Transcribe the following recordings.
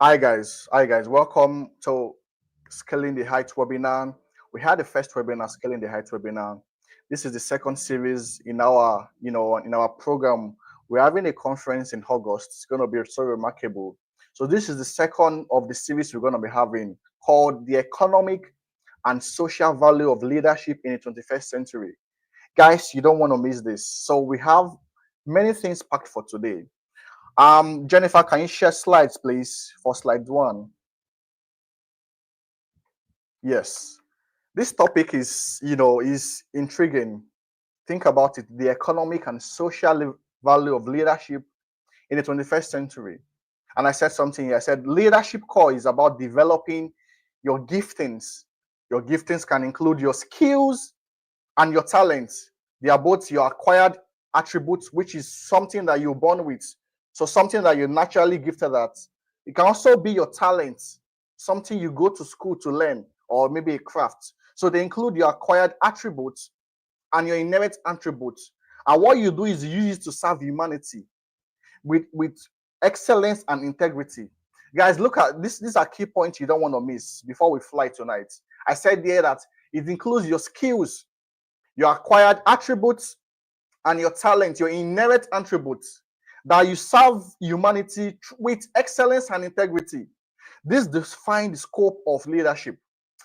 Hi guys, welcome to Scaling the Heights webinar. We had the first webinar, Scaling the Heights webinar. This is the second series in our program. We're having a conference in August. It's going to be so remarkable. So this is the second of the series we're going to be having, called The Economic and Social Value of Leadership in the 21st Century. Guys, you don't want to miss this. So we have many things packed for today. Jennifer, can you share slides, please, for slide one? Yes. This topic is intriguing. Think about it, the economic and social value of leadership in the 21st century. And I said something here. I said leadership core is about developing your giftings. Your giftings can include your skills and your talents. They are both your acquired attributes, which is something that you're born with. So something that you're naturally gifted at. It can also be your talents, something you go to school to learn, or maybe a craft. So they include your acquired attributes and your inherent attributes. And what you do is you use it to serve humanity with excellence and integrity. Guys, look at this. These are key points you don't want to miss before we fly tonight. I said there that it includes your skills, your acquired attributes, and your talent, your inherent attributes, that you serve humanity with excellence and integrity. This defines the scope of leadership.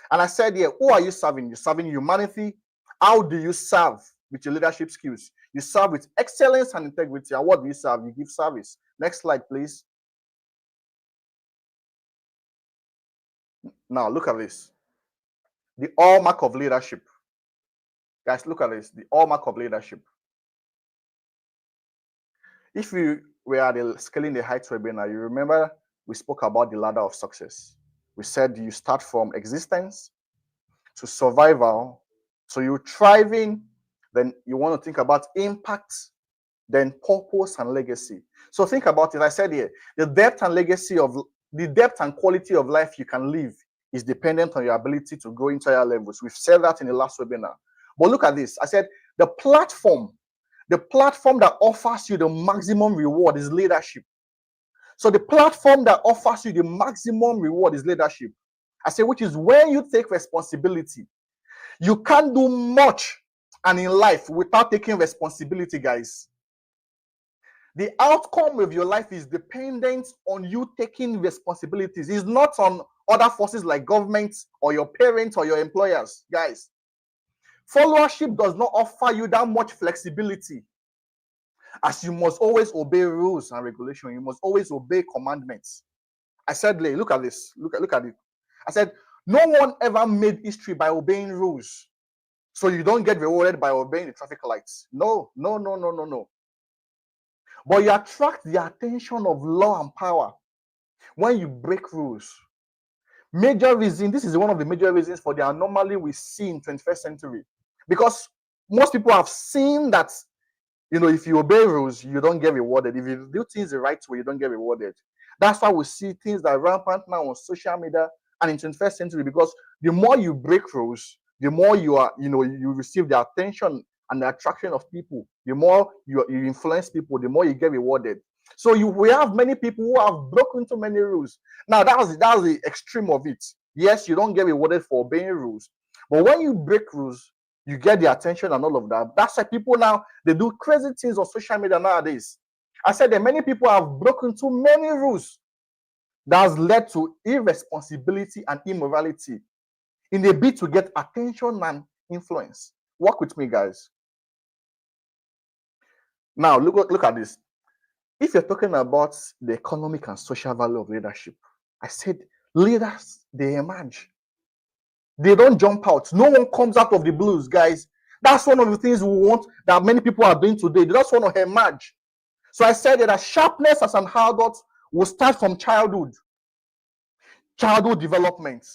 And I said here, who are you serving? You're serving humanity. How do you serve with your leadership skills? You serve with excellence and integrity. And what do you serve? You give service. Next slide, please. Now, look at this. The hallmark of leadership. Guys, look at this. The hallmark of leadership. If you were at the Scaling the Heights webinar, you remember we spoke about the ladder of success. We said you start from existence to survival, so you're thriving, then you want to think about impact, then purpose and legacy. So think about it. I said here, the depth and quality of life you can live is dependent on your ability to grow into higher levels. We've said that in the last webinar. But look at this. I said the platform that offers you the maximum reward is leadership. So the platform that offers you the maximum reward is leadership. I say, which is when you take responsibility. You can't do much and in life without taking responsibility, guys. The outcome of your life is dependent on you taking responsibilities. It's not on other forces like government or your parents or your employers, guys. Followership does not offer you that much flexibility, as you must always obey rules and regulations. You must always obey commandments. I said, look at this. Look at it. I said, no one ever made history by obeying rules. So you don't get rewarded by obeying the traffic lights. No. But you attract the attention of law and power when you break rules. Major reason, this is one of the major reasons for the anomaly we see in 21st century. Because most people have seen that, if you obey rules, you don't get rewarded. If you do things the right way, you don't get rewarded. That's why we see things that are rampant now on social media and in 21st century, because the more you break rules, the more you receive the attention and the attraction of people. The more you influence people, the more you get rewarded. So we have many people who have broken too many rules. Now that was the extreme of it. Yes, you don't get rewarded for obeying rules, but when you break rules, you get the attention and all of that. That's why people now, they do crazy things on social media nowadays. I said that many people have broken too many rules. That has led to irresponsibility and immorality in a bid to get attention and influence. Work with me, guys. Now, look at this. If you're talking about the economic and social value of leadership, I said leaders, they emerge. They don't jump out. No one comes out of the blues, guys. That's one of the things we want that many people are doing today. They just want to emerge. So I said that sharpness as an adult will start from childhood development.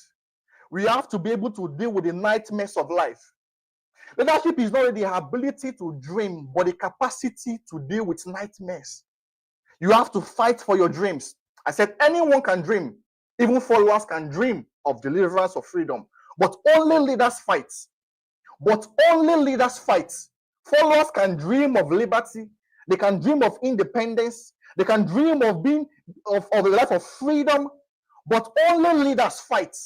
We have to be able to deal with the nightmares of life. Leadership is not only the ability to dream, but the capacity to deal with nightmares. You have to fight for your dreams. I said anyone can dream. Even followers can dream of deliverance or freedom. But only leaders fight. Followers can dream of liberty. They can dream of independence. They can dream of being of a life of freedom. but only leaders fight.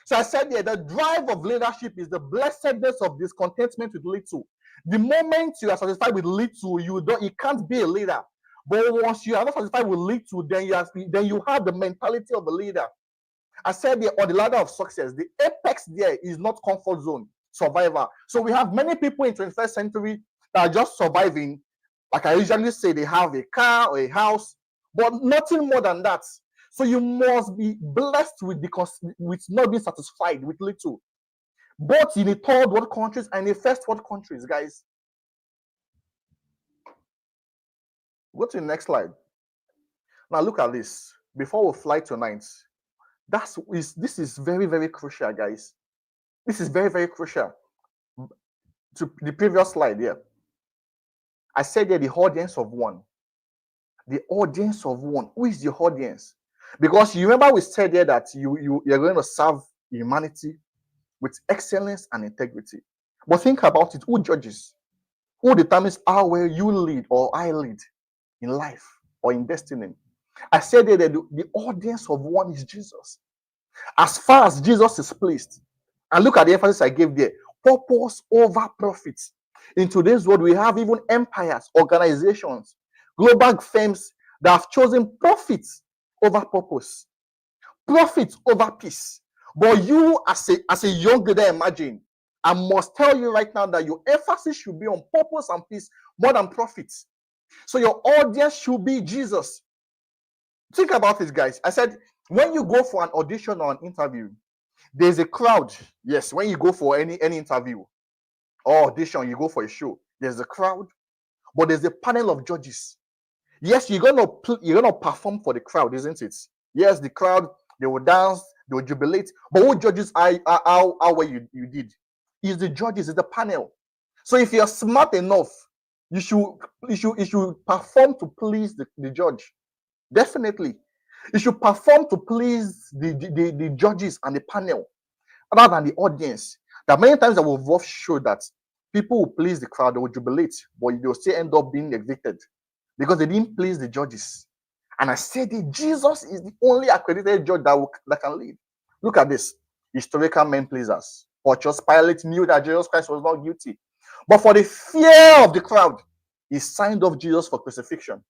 So I said here, the drive of leadership is the blessedness of discontentment with little. The moment you are satisfied with little, you can't be a leader. But once you are not satisfied with little, then you have the mentality of a leader. I said here, on the ladder of success, the apex there is not comfort zone, survivor. So we have many people in 21st century that are just surviving. Like I usually say, they have a car or a house, but nothing more than that. So you must be blessed with not being satisfied with little, both in the third world countries and in the first world countries, guys. Go to the next slide. Now look at this. Before we fly tonight, this is very, very crucial, guys. This is very, very crucial. To the previous slide here, I said there the audience of one. The audience of one. Who is the audience? Because you remember we said there that you're going to serve humanity with excellence and integrity. But think about it. Who judges? Who determines how well you lead or I lead in life or in destiny? I said that the audience of one is Jesus. As far as Jesus is pleased, and look at the emphasis I gave there, purpose over profit. In today's world, we have even empires, organizations, global firms that have chosen profit over purpose, profit over peace. But you, as a young leader, imagine, I must tell you right now that your emphasis should be on purpose and peace more than profit. So your audience should be Jesus. Think about it, guys. I said, when you go for an audition or an interview, there's a crowd. Yes, when you go for any interview or audition, you go for a show, there's a crowd, but there's a panel of judges. Yes, you're gonna perform for the crowd, isn't it? Yes, the crowd, they will dance, they will jubilate, but who judges how well you did? Is the judges, is the panel. So if you're smart enough, you should perform to please the judge. Definitely. You should perform to please the judges and the panel rather than the audience. That many times I will show that people will please the crowd, they will jubilate, but they'll still end up being evicted because they didn't please the judges. And I said that Jesus is the only accredited judge that can lead. Look at this. Historical men pleasers. Pontius Pilate knew that Jesus Christ was not guilty. But for the fear of the crowd, he signed off Jesus for crucifixion.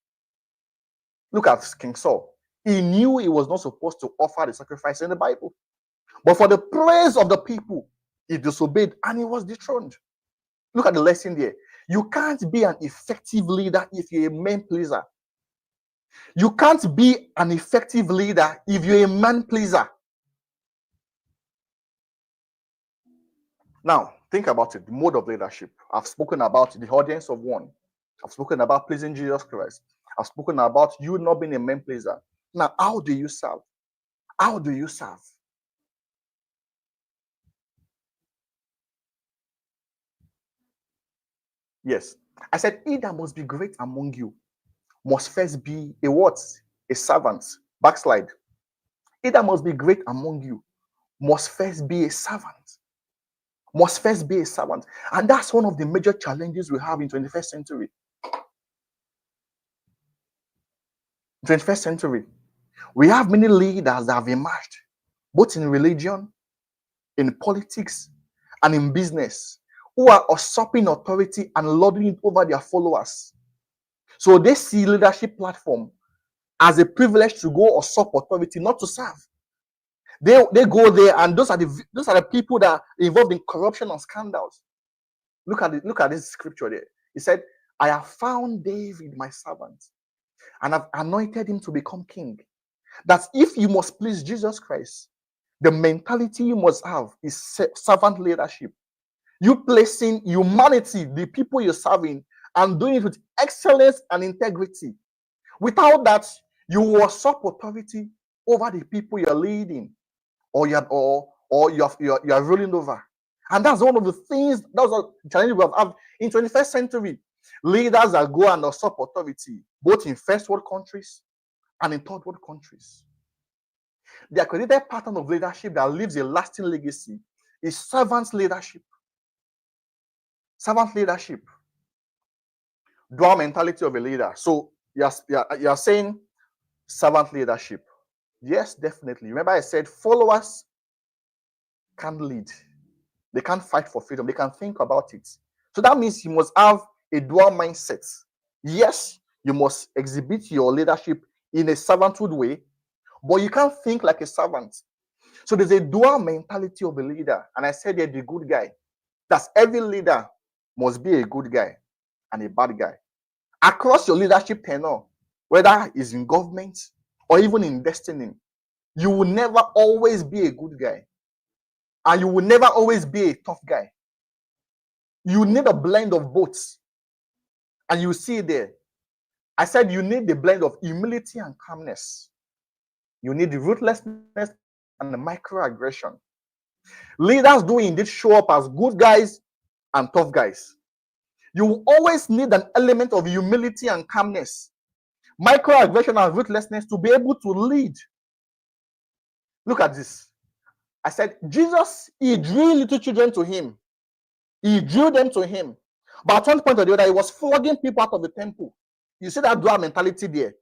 Look at King Saul. He knew he was not supposed to offer the sacrifice in the Bible. But for the praise of the people, he disobeyed and he was dethroned. Look at the lesson there. You can't be an effective leader if you're a man pleaser. You can't be an effective leader if you're a man pleaser. Now, think about it. The mode of leadership. I've spoken about the audience of one. I've spoken about pleasing Jesus Christ. I've spoken about you not being a man pleaser. Now, how do you serve? How do you serve? Yes. I said, he that must be great among you must first be a what? A servant. Backslide. He that must be great among you must first be a servant. Must first be a servant. And that's one of the major challenges we have in 21st century. 21st century. We have many leaders that have emerged, both in religion, in politics, and in business, who are usurping authority and lording it over their followers. So they see leadership platform as a privilege to go usurp authority, not to serve. They go there, and those are the people that are involved in corruption and scandals. Look at this scripture there. He said, I have found David, my servant, and I've anointed him to become king. That if you must please Jesus Christ, the mentality you must have is servant leadership. You placing humanity, the people you're serving, and doing it with excellence and integrity. Without that, you usurp authority over the people you're leading or you're ruling over. And that's one of the things, that's a challenge we have in 21st century. Leaders that go and usurp authority, both in first world countries and in third world countries. The accredited pattern of leadership that leaves a lasting legacy is servant leadership. Servant leadership. Dual mentality of a leader. So you're saying servant leadership. Yes, definitely. Remember, I said followers can't lead. They can't fight for freedom. They can think about it. So that means you must have a dual mindset. Yes, you must exhibit your leadership in a servanthood way, but you can't think like a servant. So there's a dual mentality of a leader. And I said they're the good guy. That's every leader must be a good guy and a bad guy. Across your leadership tenure, whether it's in government or even in destiny, you will never always be a good guy. And you will never always be a tough guy. You need a blend of both. And you see it there. I said you need the blend of humility and calmness. You need the ruthlessness and the microaggression. Leaders do indeed show up as good guys and tough guys. You will always need an element of humility and calmness, microaggression and ruthlessness to be able to lead. Look at this. I said, Jesus, he drew little children to him. He drew them to him. But at one point or the other, he was flogging people out of the temple. You see that dual mentality there.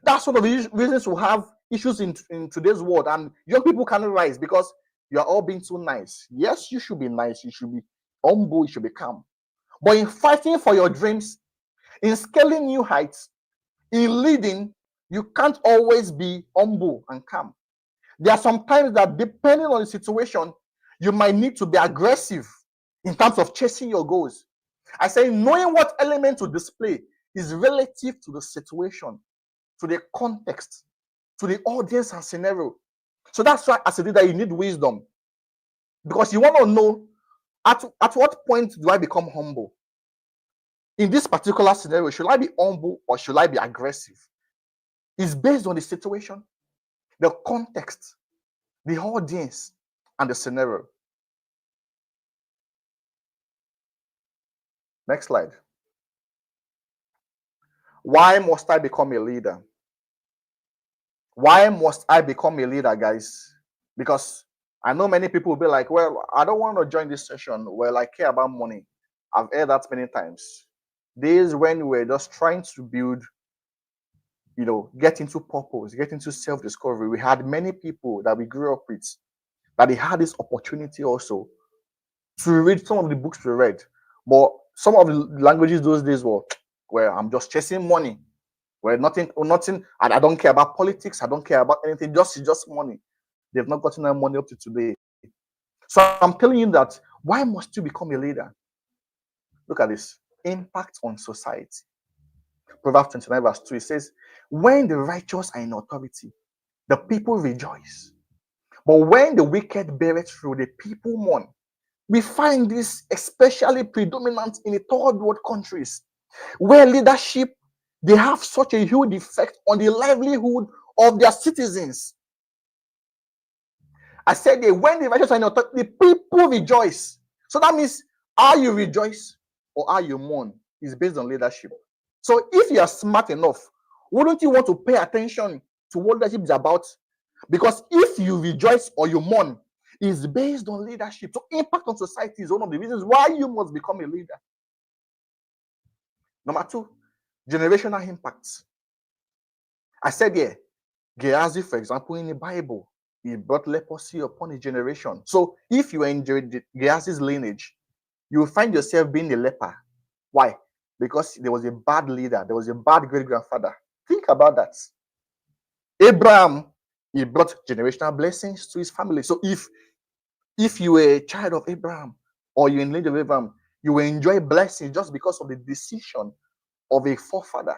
That's one of the reasons we have issues in today's world. And young people cannot rise because you are all being too nice. Yes, you should be nice. You should be humble. You should be calm. But in fighting for your dreams, in scaling new heights, in leading, you can't always be humble and calm. There are some times that, depending on the situation, you might need to be aggressive in terms of chasing your goals. I say knowing what element to display is relative to the situation, to the context, to the audience and scenario. So that's why, as a leader, you need wisdom. Because you want to know at what point do I become humble? In this particular scenario, should I be humble or should I be aggressive? It's based on the situation, the context, the audience, and the scenario. Next slide. Why must I become a leader? Why must I become a leader, guys? Because I know many people will be like, well, I don't want to join this session. Well, I care about money. I've heard that many times. Days when we're just trying to build, get into purpose, get into self-discovery. We had many people that we grew up with that they had this opportunity also to read some of the books we read. But some of the languages those days were, well, I'm just chasing money. Well, nothing, and I don't care about politics. I don't care about anything. Just money. They've not gotten that money up to today. So I'm telling you that why must you become a leader? Look at this. Impact on society. Proverbs 29 verse 2, it says, when the righteous are in authority, the people rejoice. But when the wicked bear it through, the people mourn. We find this especially predominant in the third world countries, where leadership, they have such a huge effect on the livelihood of their citizens. I said that when the righteous are in authority, the people rejoice. So that means, are you rejoice or are you mourn? It's based on leadership. So if you are smart enough, wouldn't you want to pay attention to what leadership is about? Because if you rejoice or you mourn, it's based on leadership. So impact on society is one of the reasons why you must become a leader. Number 2, generational impacts. I said here, Gehazi, for example, in the Bible, he brought leprosy upon his generation. So if you are in Gehazi's lineage, you will find yourself being a leper. Why? Because there was a bad leader. There was a bad great-grandfather. Think about that. Abraham, he brought generational blessings to his family. So if you were a child of Abraham or you're in lineage of Abraham, you will enjoy blessings just because of the decision of a forefather.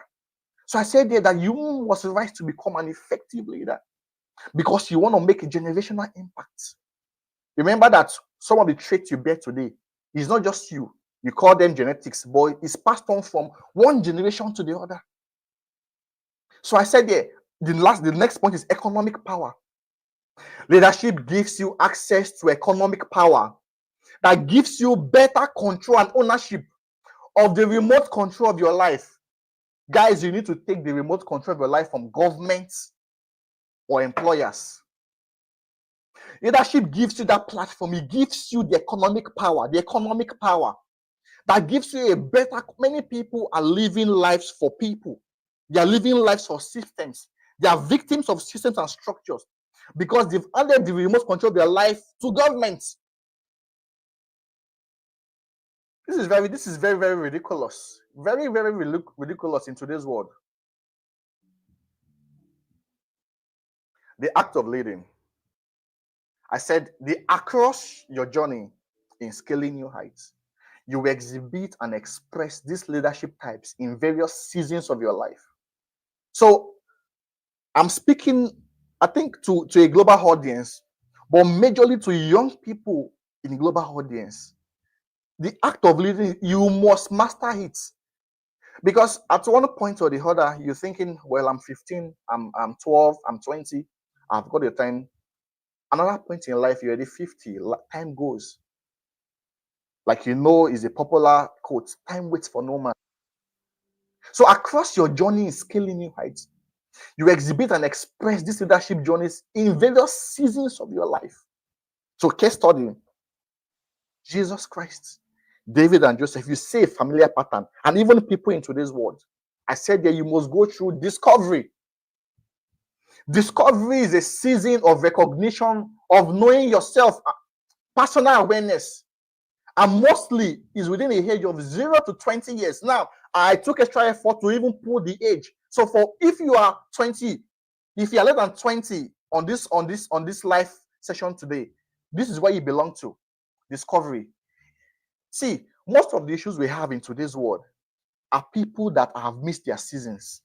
So I said there that you must rise to become an effective leader because you want to make a generational impact. Remember that some of the traits you bear today is not just you. You call them genetics, but it's passed on from one generation to the other. So I said there, the next point is economic power. Leadership gives you access to economic power that gives you better control and ownership of the remote control of your life. Guys, you need to take the remote control of your life from governments or employers. Leadership gives you that platform. It gives you the economic power that gives you a better. Many people are living lives for people. They are living lives for systems. They are victims of systems and structures because they've handed the remote control of their life to government. This is very, very ridiculous. Very, very ridiculous in today's world. The act of leading. I said, across your journey in scaling new heights, you exhibit and express these leadership types in various seasons of your life. So I'm speaking, I think, to a global audience, but majorly to young people in global audience. The act of leading, you must master it. Because at one point or the other, you're thinking, well, I'm 15, I'm 12, I'm 20, I've got the time. Another point in life, you're already 50, time goes. Like is a popular quote, time waits for no man. So across your journey in scaling new heights, you exhibit and express these leadership journeys in various seasons of your life. So case study, Jesus Christ, David and Joseph, you see a familiar pattern. And even people in today's world, I said that you must go through discovery. Discovery is a season of recognition, of knowing yourself, personal awareness. And mostly is within the age of 0 to 20 years. Now, I took extra effort to even pull the age. So if you are 20, if you are less than 20 on this live session today, this is where you belong to. Discovery. See, most of the issues we have in today's world are people that have missed their seasons.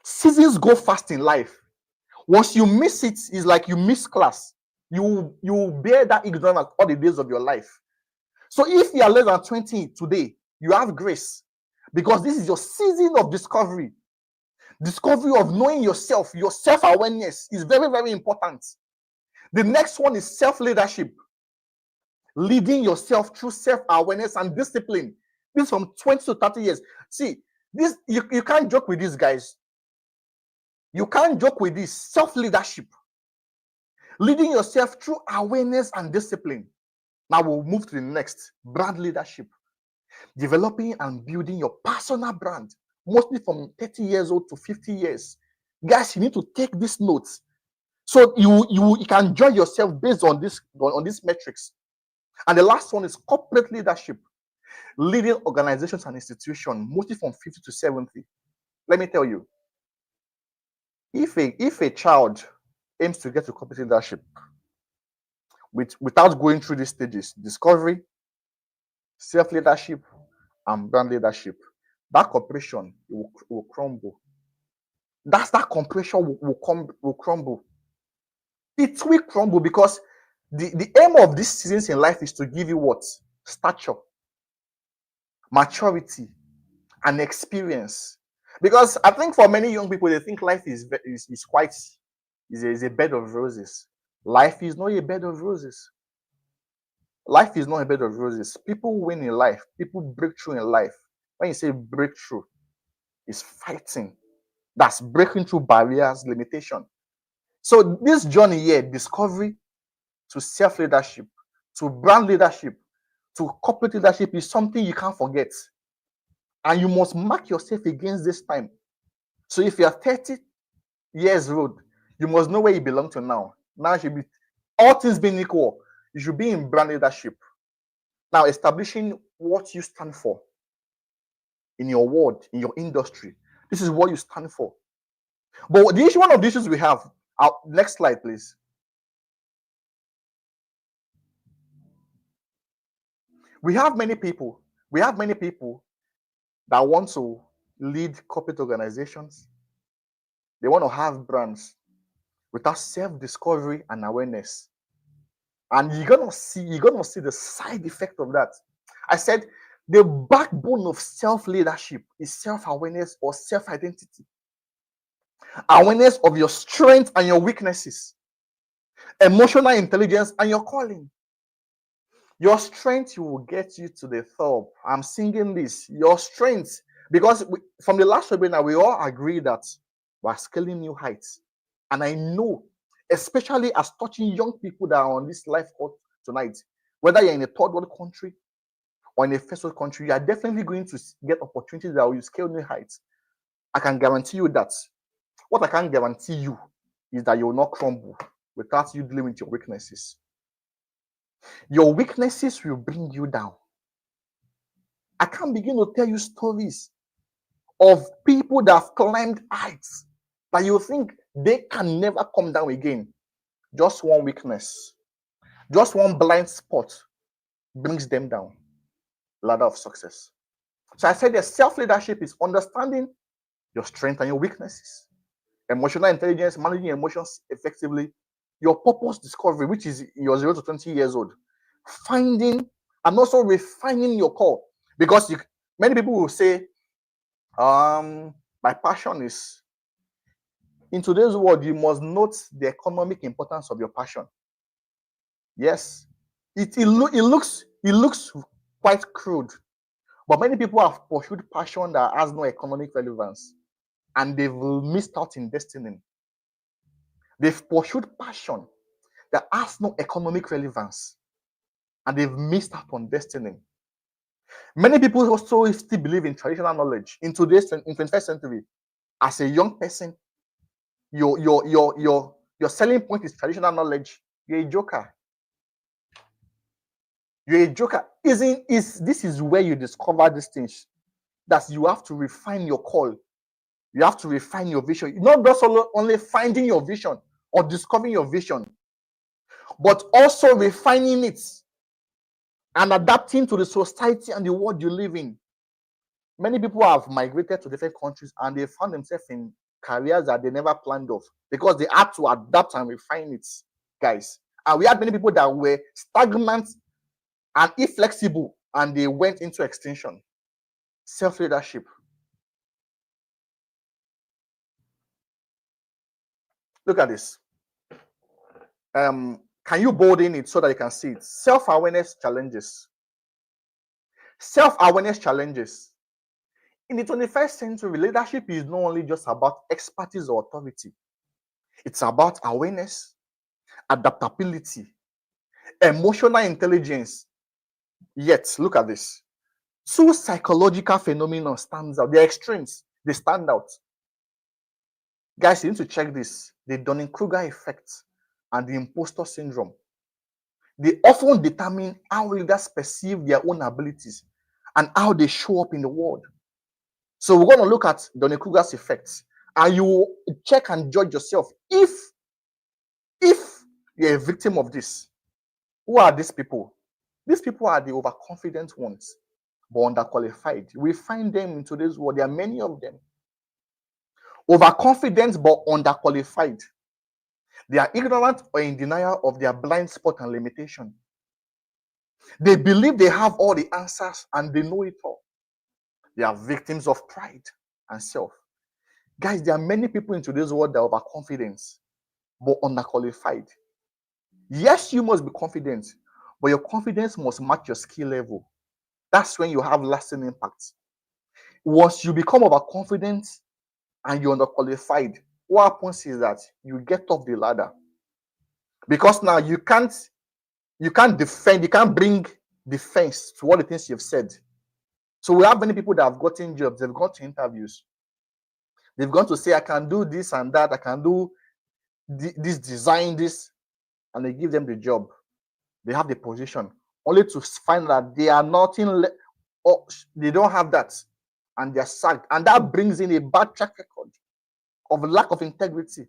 Seasons go fast in life. Once you miss it, it's like you miss class. You bear that ignorance all the days of your life. So if you are less than 20 today, you have grace because this is your season of discovery. Discovery of knowing yourself, your self-awareness is very, very important. The next one is self-leadership. Leading yourself through self-awareness and discipline. This is from 20 to 30 years. See, this you can't joke with these guys. You can't joke with this self-leadership. Leading yourself through awareness and discipline. Now we'll move to the next, brand leadership. Developing and building your personal brand, mostly from 30 years old to 50 years. Guys, you need to take these notes so you can judge yourself based on these metrics. And the last one is corporate leadership, leading organizations and institutions, mostly from 50 to 70. Let me tell you, if a child aims to get to corporate leadership without going through these stages, discovery, self-leadership, and brand leadership, that corporation will crumble. That corporation will crumble. It will crumble because the aim of these seasons in life is to give you what? Stature, maturity, and experience. Because I think for many young people, they think life is a bed of roses. Life is not a bed of roses. Life is not a bed of roses. People win in life. People break through in life. When you say breakthrough, it's fighting. That's breaking through barriers, limitation. So this journey here, discovery to self-leadership, to brand leadership, to corporate leadership is something you can't forget. And you must mark yourself against this time. So if you are 30 years old, you must know where you belong to now. Now you should be, all things being equal, you should be in brand leadership. Now establishing what you stand for in your world, in your industry. This is what you stand for. But one of the issues we have, next slide, please. We have many people that want to lead corporate organizations. They want to have brands without self-discovery and awareness. And you're gonna see the side effect of that. I said the backbone of self-leadership is self-awareness or self-identity. Awareness of your strengths and your weaknesses, emotional intelligence and your calling. Your strength will get you to the top. I'm singing this. Your strength, because from the last webinar, we all agree that we're scaling new heights. And I know, especially as touching young people that are on this live call tonight, whether you're in a third world country or in a first world country, you are definitely going to get opportunities that will scale new heights. I can guarantee you that. What I can guarantee you is that you will not crumble without you dealing with your weaknesses. Your weaknesses will bring you down. I can't begin to tell you stories of people that have climbed heights that you think they can never come down again. Just one weakness, just one blind spot brings them down. Ladder of success. So I said that self-leadership is understanding your strengths and your weaknesses. Emotional intelligence, managing emotions effectively. Your purpose discovery, which is your 0 to 20 years old. Finding and also refining your call. Because many people will say, my passion is, in today's world, you must note the economic importance of your passion. Yes, it looks quite crude, but many people have pursued passion that has no economic relevance, and they've missed out in destiny. They've pursued passion that has no economic relevance, and they've missed out on destiny. Many people also still believe in traditional knowledge. In 21st century, as a young person, your selling point is traditional knowledge. You're a joker. You're a joker. This is where you discover these things. That you have to refine your call. You have to refine your vision. Not just only finding your vision or discovering your vision, but also refining it and adapting to the society and the world you live in. Many people have migrated to different countries and they found themselves in careers that they never planned of because they had to adapt and refine it, guys. And we had many people that were stagnant and inflexible and they went into extinction. Self-leadership. Look at this. Can you bold in it so that you can see it? Self-awareness challenges. Self-awareness challenges. In the 21st century, leadership is not only just about expertise or authority. It's about awareness, adaptability, emotional intelligence. Yet, look at this. Two psychological phenomena stands out. They're extremes. They stand out. Guys, you need to check this. The Dunning-Kruger effect and the imposter syndrome. They often determine how leaders perceive their own abilities and how they show up in the world. So we're going to look at Dunning-Kruger's effects, and you check and judge yourself. If you're a victim of this, who are these people? These people are the overconfident ones, but underqualified. We find them in today's world. There are many of them. Overconfident but underqualified. They are ignorant or in denial of their blind spot and limitation. They believe they have all the answers and they know it all. They are victims of pride and self. Guys, there are many people in today's world that are overconfident but underqualified. Yes, you must be confident, but your confidence must match your skill level. That's when you have lasting impact. Once you become overconfident and you're underqualified, what happens is that you get off the ladder. Because now you can't defend, you can't bring defense to all the things you've said. So we have many people that have gotten jobs, they've gone to interviews. They've gone to say, I can do this and that, I can do this, design this, and they give them the job. They have the position, only to find that they are nothing, or they don't have that, and they're sacked. And that brings in a bad track record of lack of integrity.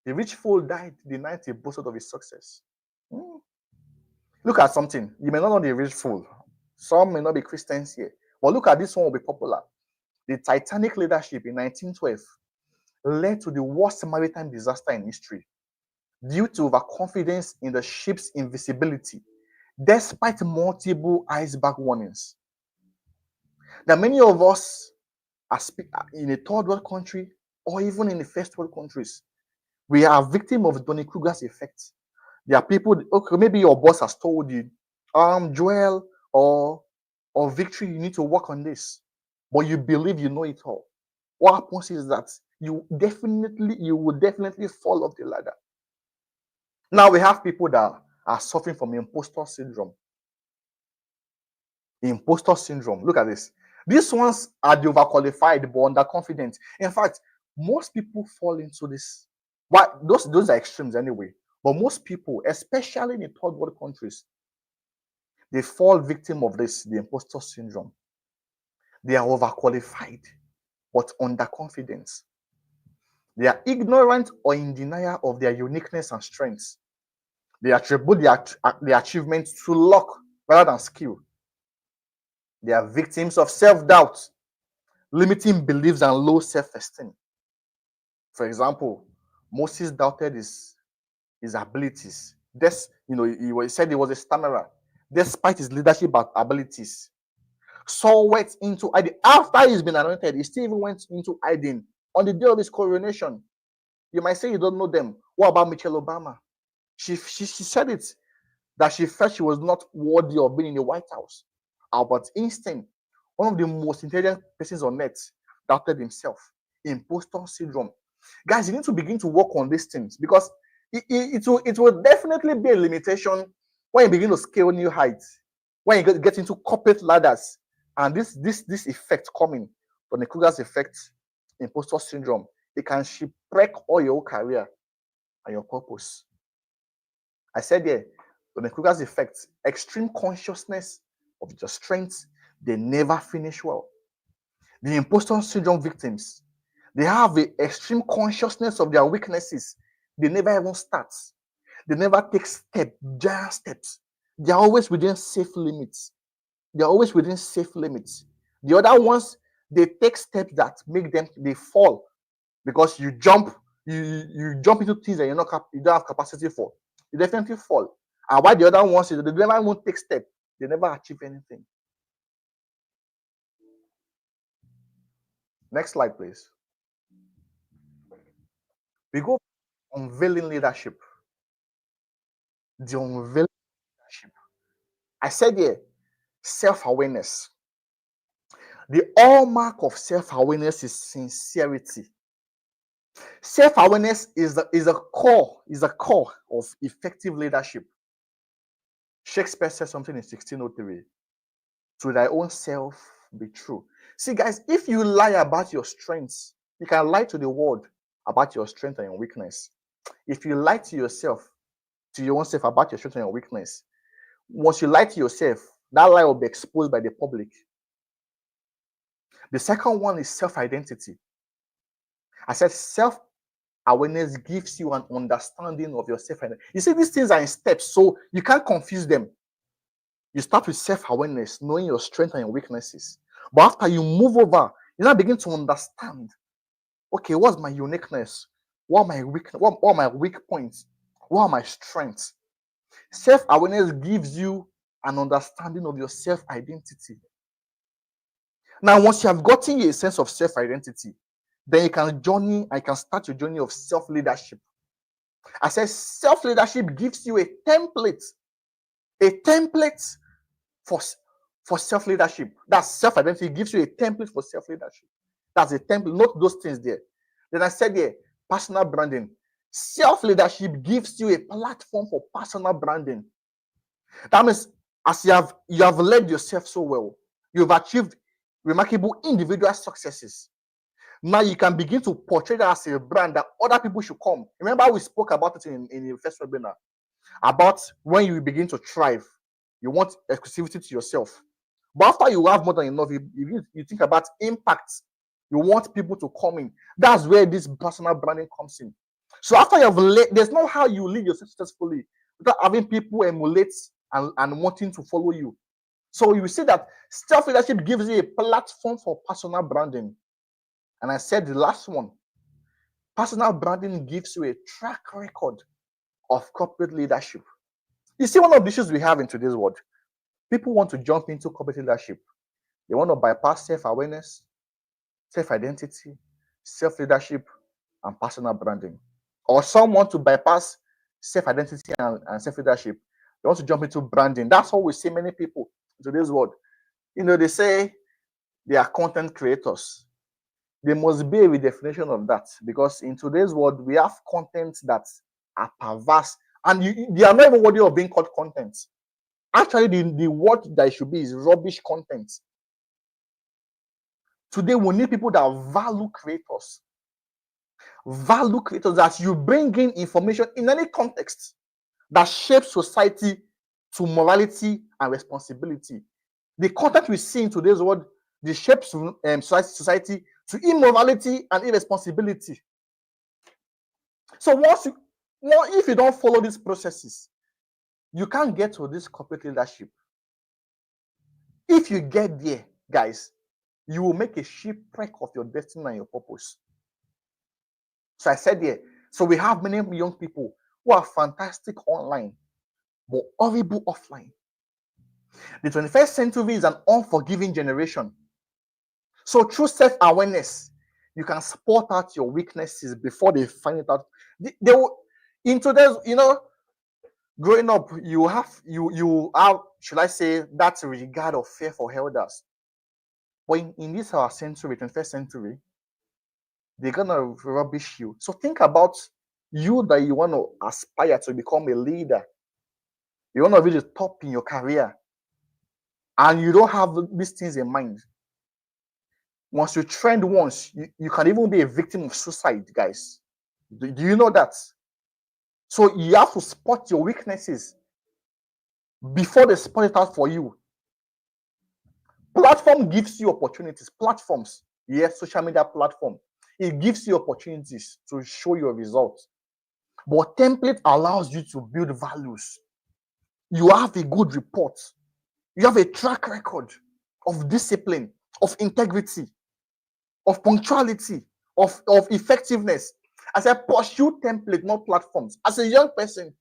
The rich fool died the night he boasted of his success. Look at something. You may not know the rich fool. Some may not be Christians here. But look at this one will be popular. The Titanic leadership in 1912 led to the worst maritime disaster in history due to overconfidence in the ship's invisibility, despite multiple iceberg warnings. Now, many of us are in a third world country or even in the first world countries. We are victim of Dunning-Kruger's effect. There are people, okay, maybe your boss has told you, Joel or Victory, you need to work on this, but you believe you know it all. What happens is that you will definitely fall off the ladder. Now we have people that are suffering from imposter syndrome. Imposter syndrome. Look at this. These ones are the overqualified but underconfident. In fact, most people fall into this. What those are extremes anyway. But most people, especially in the third world countries, they fall victim of this, the imposter syndrome. They are overqualified, but underconfident. They are ignorant or in denial of their uniqueness and strengths. They attribute their achievements to luck rather than skill. They are victims of self-doubt, limiting beliefs and low self-esteem. For example, Moses doubted his abilities. He said he was a stammerer, despite his leadership abilities. Saul went into hiding. After he's been anointed, he still even went into hiding on the day of his coronation. You might say you don't know them. What about Michelle Obama? She said it, that she felt she was not worthy of being in the White House. Albert Einstein, one of the most intelligent persons on earth, doubted himself. Imposter syndrome. Guys, you need to begin to work on these things, because it will definitely be a limitation when you begin to scale new heights, when you get into corporate ladders, and this effect coming from the Kruger's effect, imposter syndrome, it can shipwreck all your career and your purpose. I said there, on the Kruger's effect, extreme consciousness of your strengths, they never finish well. The imposter syndrome victims, they have the extreme consciousness of their weaknesses. They never even start. They never take giant steps. They are always within safe limits. They are always within safe limits. The other ones, they take steps that make them, they fall, because you jump into things that you don't have capacity for. You definitely fall. And why the other ones is they never even take steps. They never achieve anything. Next slide, please. We go unveiling leadership. The unveiling leadership. I said here, self-awareness. The hallmark of self-awareness is sincerity. Self-awareness is a core of effective leadership. Shakespeare said something in 1603. To thy own self be true. See, guys, if you lie about your strengths, you can lie to the world about your strength and your weakness. If you lie to yourself, to your own self about your strength and your weakness, once you lie to yourself, that lie will be exposed by the public. The second one is self-identity. I said self-awareness gives you an understanding of your self-identity. You see, these things are in steps, so you can't confuse them. You start with self-awareness, knowing your strengths and your weaknesses. But after you move over, you now begin to understand, okay, what's my uniqueness? What are my weak points? What are my strengths? Self-awareness gives you an understanding of your self-identity. Now, once you have gotten a sense of self-identity, then you can start your journey of self-leadership. I said self-leadership gives you a template for self-leadership. That's self-identity gives you a template for self-leadership. That's a template, not those things there. Then I said there, personal branding. Self-leadership gives you a platform for personal branding. That means as you have led yourself so well, you've achieved remarkable individual successes. Now you can begin to portray that as a brand that other people should come. Remember, we spoke about it in the first webinar about when you begin to thrive, you want exclusivity to yourself. But after you have more than enough, you think about impact. You want people to come in. That's where this personal branding comes in. So after you have led, there's no how you lead yourself successfully without having people emulate and wanting to follow you. So you see that self-leadership gives you a platform for personal branding. And I said the last one, personal branding gives you a track record of corporate leadership. You see, one of the issues we have in today's world, people want to jump into corporate leadership. They want to bypass self-awareness, self-identity, self-leadership, and personal branding. Or some want to bypass self-identity and self-leadership. They want to jump into branding. That's how we see many people in today's world. They say they are content creators. There must be a redefinition of that, because in today's world, we have content that are perverse, and they are not even worthy of being called content. Actually, the word that it should be is rubbish content. Today, we need people that value creators. Value creators, that you bring in information in any context that shapes society to morality and responsibility. The content we see in today's world, the shapes society to immorality and irresponsibility. So if you don't follow these processes, you can't get to this corporate leadership. If you get there, guys, you will make a shipwreck of your destiny and your purpose. So I said there, so we have many young people who are fantastic online, but horrible offline. The 21st century is an unforgiving generation. So through self-awareness, you can spot out your weaknesses before they find it out. They will, in today's, growing up, you have, should I say, that regard of fear for elders. But in this our century, 21st century, they're gonna rubbish you. So think about you that you want to aspire to become a leader. You want to reach the top in your career, and you don't have these things in mind. Once you trend once, you can even be a victim of suicide, guys. Do you know that? So you have to spot your weaknesses before they spot it out for you. Platform gives you opportunities. Platforms, yes, social media platform, it gives you opportunities to show your results. But template allows you to build values. You have a good report. You have a track record of discipline, of integrity, of punctuality, of effectiveness. I said, pursue template, not platforms. As a young person,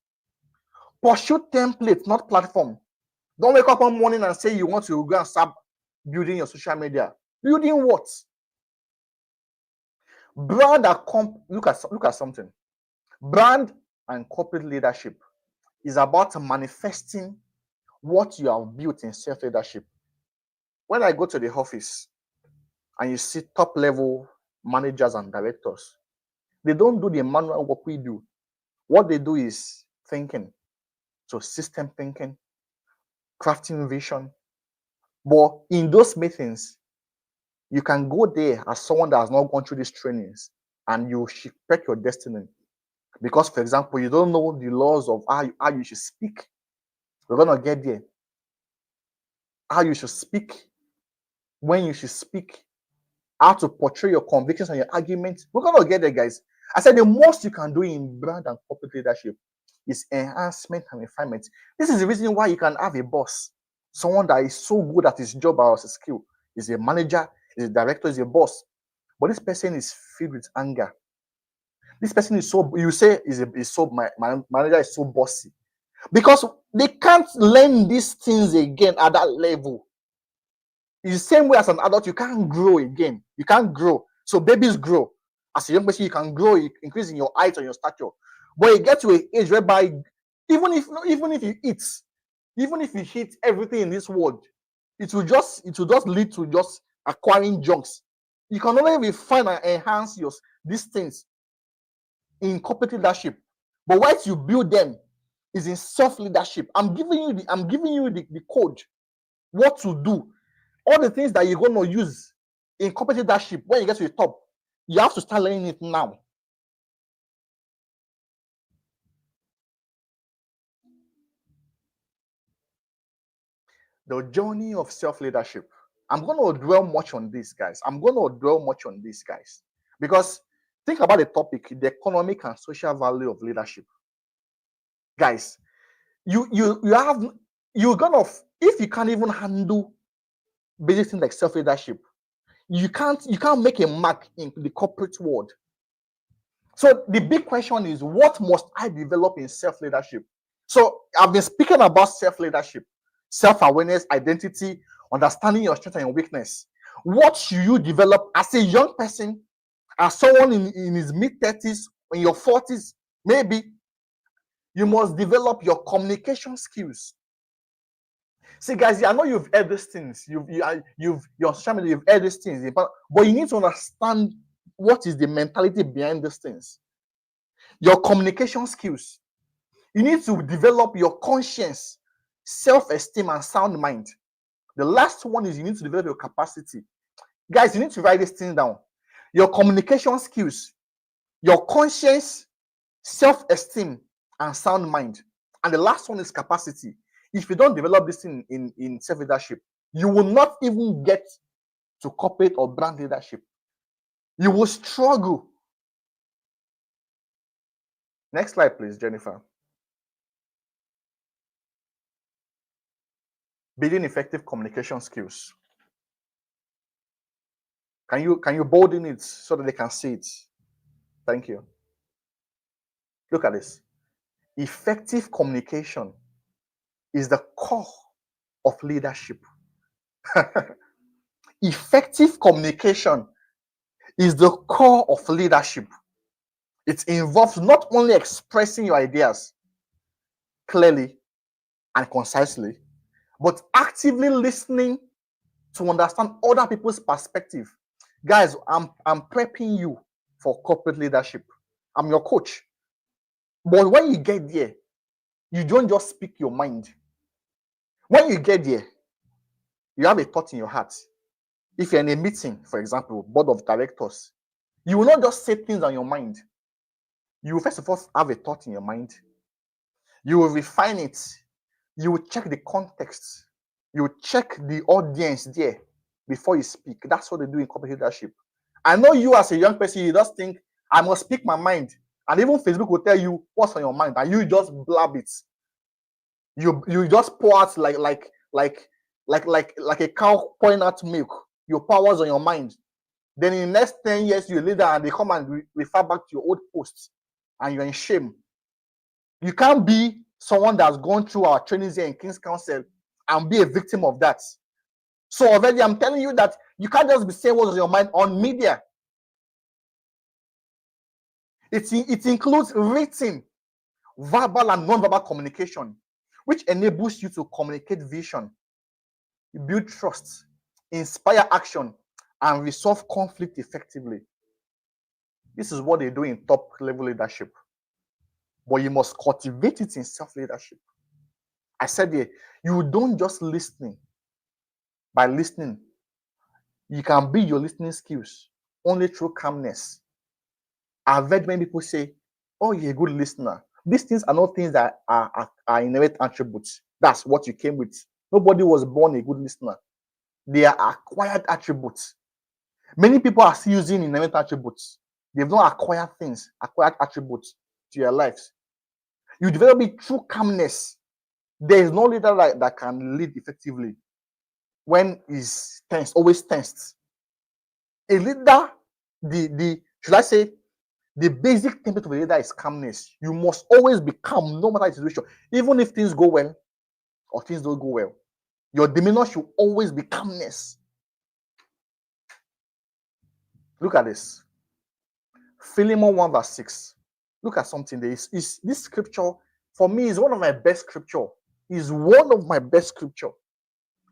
pursue template, not platform. Don't wake up one morning and say you want to go and start building your social media. Building what? Brand and look at something. Brand and corporate leadership is about manifesting what you have built in self-leadership. When I go to the office and you see top-level managers and directors, they don't do the manual work we do. What they do is thinking. So system thinking, crafting vision. But in those meetings, you can go there as someone that has not gone through these trainings and you shipwreck your destiny. Because, for example, you don't know the laws of how you should speak. We're going to get there. How you should speak, when you should speak, how to portray your convictions and your arguments. We're going to get there, guys. I said the most you can do in brand and corporate leadership is enhancement and refinement. This is the reason why you can have a boss, someone that is so good at his job or his skill. Is a manager, is a director, is a boss. But this person is filled with anger. This person is so, you say, my manager is so bossy. Because they can't learn these things again at that level. It's the same way as an adult, you can't grow again. You can't grow. So babies grow. As a young person, you can grow, increase in your height or your stature. But you get to an age whereby even if you hit everything in this world, it will just lead to just acquiring junks. You can only refine and enhance these things in corporate leadership. But once you build them, is in self-leadership. I'm giving you the code, what to do, all the things that you're going to use in corporate leadership when you get to the top. You have to start learning it now. The journey of self-leadership. I'm going to dwell much on this, guys. Because think about the topic, the economic and social value of leadership. Guys, you're gonna, if you can't even handle basic things like self-leadership, you can't make a mark in the corporate world. So the big question is, what must I develop in self-leadership? So I've been speaking about self-leadership, self-awareness, identity, understanding your strength and your weakness. What should you develop as a young person, as someone in his mid-30s, in your 40s, maybe? You must develop your communication skills. See, guys, I know you've heard these things. Your social media, you've heard these things, but you need to understand what is the mentality behind these things. Your communication skills. You need to develop your conscience, self-esteem, and sound mind. The last one is you need to develop your capacity. Guys, you need to write these things down. Your communication skills. your conscience, self-esteem, and sound mind. And the last one is capacity. If you don't develop this in self-leadership, you will not even get to corporate or brand leadership. You will struggle. Next slide, please, Jennifer. Building effective communication skills. Can you bold in it so that they can see it? Thank you. Look at this. Effective communication is the core of leadership. Effective communication is the core of leadership. It involves not only expressing your ideas clearly and concisely, but actively listening to understand other people's perspective. Guys, I'm prepping you for corporate leadership. I'm your coach. But when you get there, you don't just speak your mind. When you get there, you have a thought in your heart. If you're in a meeting, for example, board of directors, you will not just say things on your mind. You will first of all have a thought in your mind. You will refine it. You will check the context. You will check the audience there before you speak. That's what they do in corporate leadership. I know you as a young person, you just think, I must speak my mind. And even Facebook will tell you what's on your mind, and you just blab it. You just pour out like a cow pouring out milk. Your powers on your mind. Then in the next 10 years, you're a leader and they come and refer back to your old posts and you're in shame. You can't be someone that's gone through our trainings here in King's Counsel and be a victim of that. So already I'm telling you that you can't just be saying what's on your mind on media. It includes written, verbal, and non-verbal communication, which enables you to communicate vision, build trust, inspire action, and resolve conflict effectively. This is what they do in top level leadership. But you must cultivate it in self-leadership. I said here, you don't just listen. By listening, you can build your listening skills only through calmness. I've heard many people say, oh, you're a good listener. These things are not things that are inherent attributes. That's what you came with. Nobody was born a good listener. They are acquired attributes. Many people are still using inherent attributes. They've not acquired things, acquired attributes to your lives. You develop it through calmness. There is no leader that can lead effectively when he's tense, always tensed. A leader, should I say, the basic template of a leader is calmness. You must always be calm, no matter the situation. Even if things go well or things don't go well, your demeanor should always be calmness. Look at this. Philemon 1 verse 6. Look at something there. This scripture, for me, is one of my best scripture. Is one of my best scripture.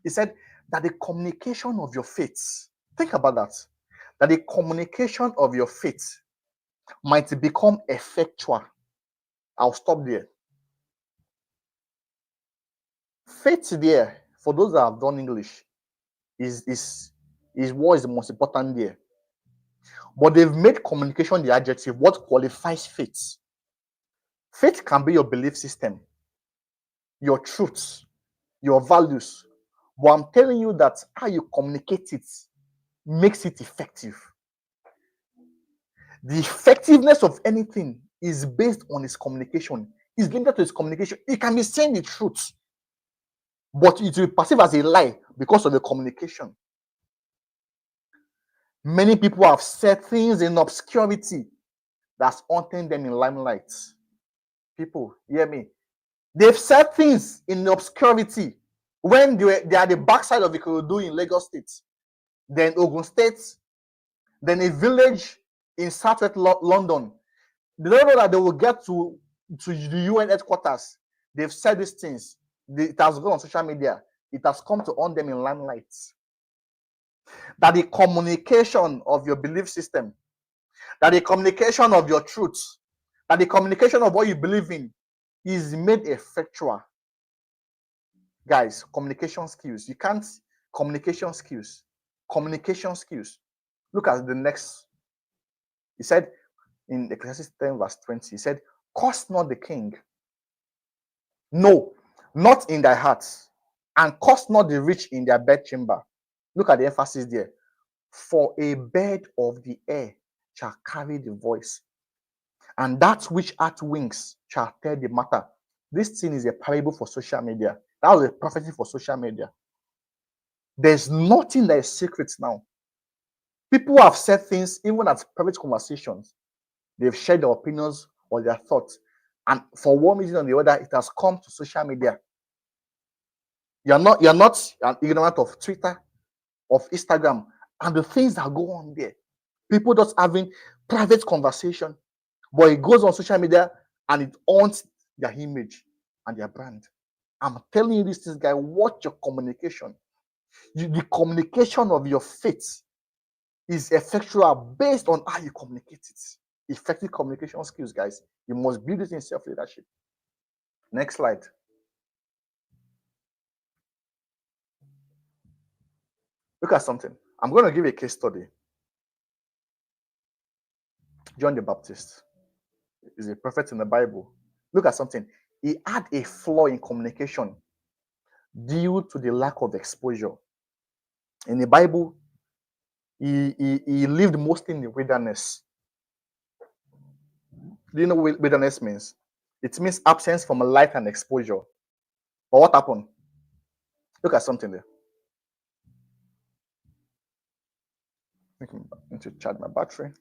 He said that the communication of your faith, think about that, that the communication of your faith might become effectual. I'll stop there. Faith there, for those that have done English, is what is the most important there. But they've made communication the adjective. What qualifies faith? Faith can be your belief system, your truths, your values. But I'm telling you that how you communicate it makes it effective. The effectiveness of anything is based on its communication. It's linked to its communication. It can be saying the truth, but it will be perceived as a lie because of the communication. Many people have said things in obscurity that's haunting them in limelight. People, hear me. They've said things in obscurity when they are the backside of Ikorodu in Lagos State, then Ogun State, then a village in southwest London. They don't know that they will get to the UN headquarters. They've said these things. It has gone on social media. It has come to haunt them in limelight. That the communication of your belief system, that the communication of your truth, that the communication of what you believe in is made effectual. Guys, communication skills. You can't communication skills. Communication skills. Look at the next. He said, in Ecclesiastes 10, verse 20. He said, curse not the king. No, not in thy hearts, and curse not the rich in their bedchamber. Look at the emphasis there. For a bird of the air shall carry the voice, and that which hath wings shall tell the matter. This thing is a parable for social media. That was a prophecy for social media. There's nothing that is secret now. People have said things even at private conversations. They've shared their opinions or their thoughts. And for one reason or the other, it has come to social media. You're not an ignorant of Twitter, of Instagram, and the things that go on there. People just having private conversation, but it goes on social media and it haunts their image and their brand. I'm telling you this guy, watch your communication. The communication of your faith is effectual based on how you communicate it. Effective communication skills, guys. You must build it in self-leadership. Next slide. Look at something. I'm going to give a case study. John the Baptist is a prophet in the Bible. Look at something. He had a flaw in communication due to the lack of exposure. In the Bible, he lived mostly in the wilderness. Do you know what wilderness means? It means absence from light and exposure. But what happened? Look at something there. I need to charge my battery.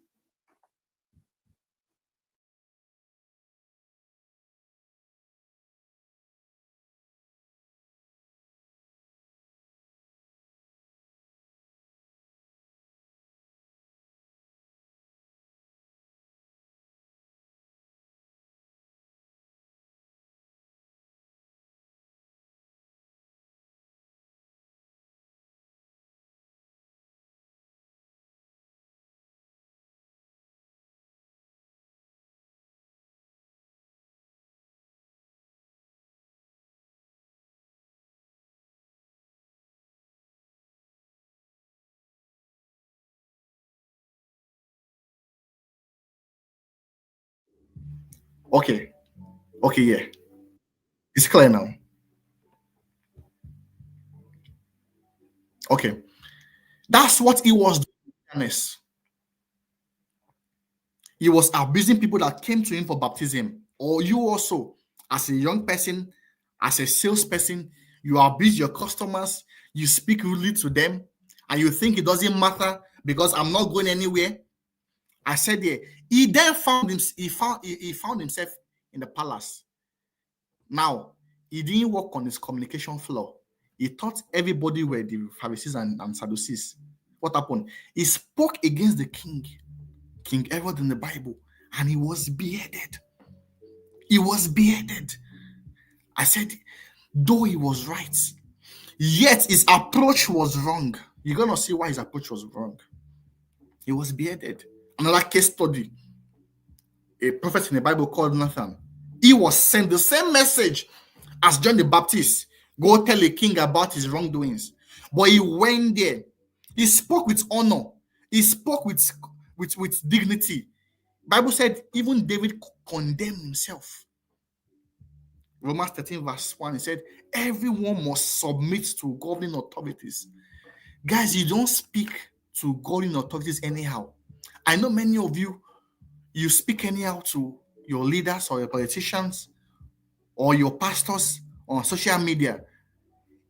Okay, yeah. It's clear now. Okay. That's what he was doing. He was abusing people that came to him for baptism. Or you also, as a young person, as a salesperson, you abuse your customers, you speak rudely to them, and you think it doesn't matter because I'm not going anywhere. I said there, he then found himself in the palace. Now, he didn't work on his communication flaw. He thought everybody were the Pharisees and Sadducees. What happened? He spoke against the king, King Herod in the Bible, and he was beheaded. He was beheaded. I said, though he was right, yet his approach was wrong. You're going to see why his approach was wrong. He was beheaded. Another case study, a prophet in the Bible called Nathan. He was sent the same message as John the Baptist. Go tell a king about his wrongdoings. But he went there. He spoke with honor. He spoke with dignity. Bible said even David condemned himself. Romans 13 verse 1, he said, everyone must submit to governing authorities. Guys, you don't speak to governing authorities anyhow. I know many of you speak anyhow to your leaders or your politicians or your pastors on social media.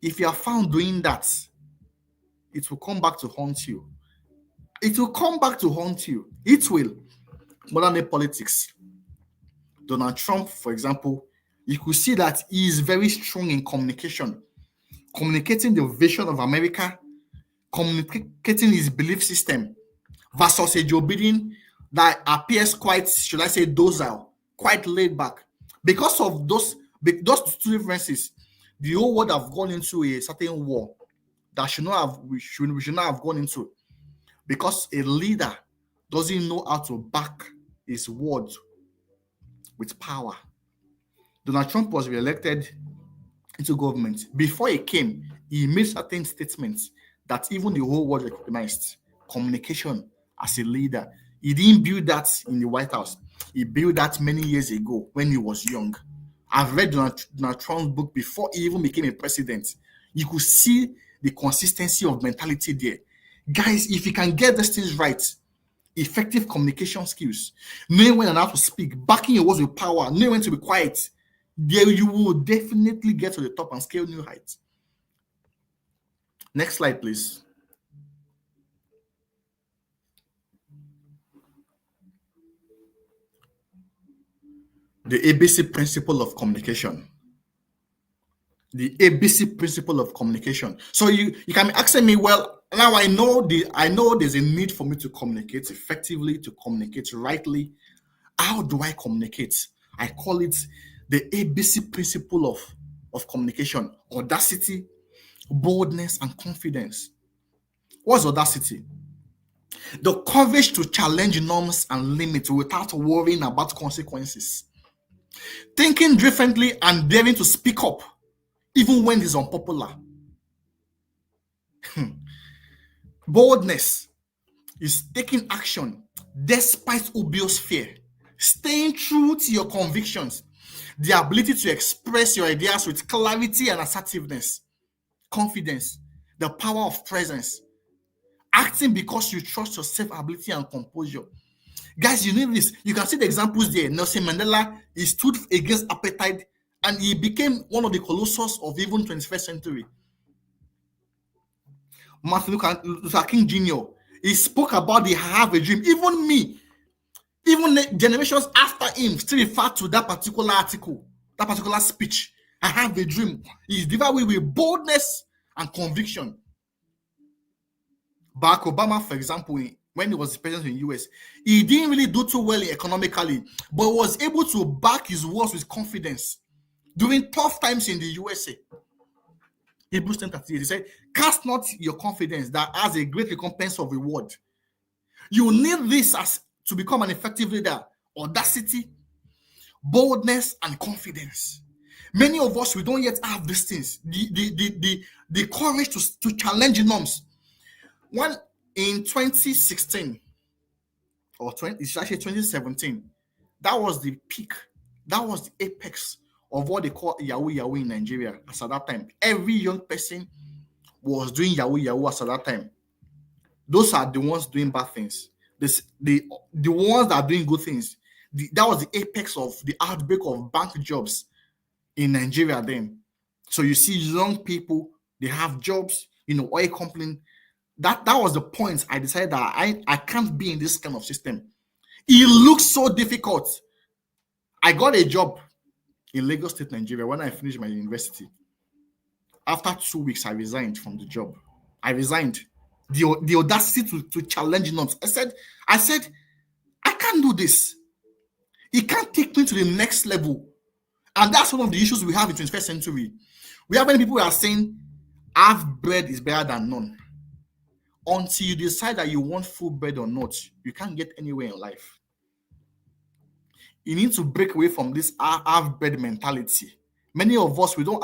If you are found doing that, it will come back to haunt you. It will come back to haunt you. It will. Modern politics. Donald Trump, for example, you could see that he is very strong in communication, communicating the vision of America, communicating his belief system, versus a Joe Biden that appears quite, should I say, docile, quite laid back. Because of those two differences, the whole world have gone into a certain war that we should not have gone into, because a leader doesn't know how to back his words with power. Donald Trump was re-elected into government. Before he came, he made certain statements that even the whole world recognized. Communication as a leader. He didn't build that in the White House. He built that many years ago when he was young. I've read Donald Trump's book before he even became a president. You could see the consistency of mentality there. Guys, if you can get these things right, effective communication skills, knowing when and how to speak, backing your words with power, knowing when to be quiet, there you will definitely get to the top and scale new heights. Next slide, please. The ABC principle of communication. The ABC principle of communication. So you can be asking me, well, now I know there's a need for me to communicate effectively, to communicate rightly. How do I communicate? I call it the ABC principle of communication: audacity, boldness, and confidence. What's audacity? The courage to challenge norms and limits without worrying about consequences. Thinking differently and daring to speak up, even when it's unpopular. Boldness is taking action despite obvious fear, staying true to your convictions, the ability to express your ideas with clarity and assertiveness. Confidence, the power of presence, acting because you trust your self-ability and composure. Guys, you need this. You can see the examples there. Nelson Mandela, he stood against apartheid and he became one of the colossus of even 21st century. Martin Luther King Jr., he spoke about the have a dream. Even me, even generations after him still refer to that particular article, that particular speech. I have a dream. He's divided with boldness and conviction. Barack Obama, for example, when he was president in the US, he didn't really do too well economically, but was able to back his words with confidence during tough times in the USA. Hebrews 10:38, he said, cast not your confidence that has a great recompense of reward. You need this as to become an effective leader: audacity, boldness, and confidence. Many of us, we don't yet have these things, the courage to challenge norms. One in 2016, or it's actually 2017, that was the peak, that was the apex of what they call Yahoo Yahoo in Nigeria as at that time. Every young person was doing Yahoo Yahoo as at that time. Those are the ones doing bad things. The ones that are doing good things. That was the apex of the outbreak of bank jobs in Nigeria then. So you see young people, they have jobs, oil company. That was the point I decided that I can't be in this kind of system. It looks so difficult. I got a job in Lagos State, Nigeria when I finished my university. After 2 weeks, I resigned from the job. I resigned. The audacity to challenge norms. I said, I can't do this. It can't take me to the next level. And that's one of the issues we have in 21st century. We have many people who are saying half bread is better than none. Until you decide that you want full bread or not, you can't get anywhere in life. You need to break away from this half bread mentality. Many of us, we don't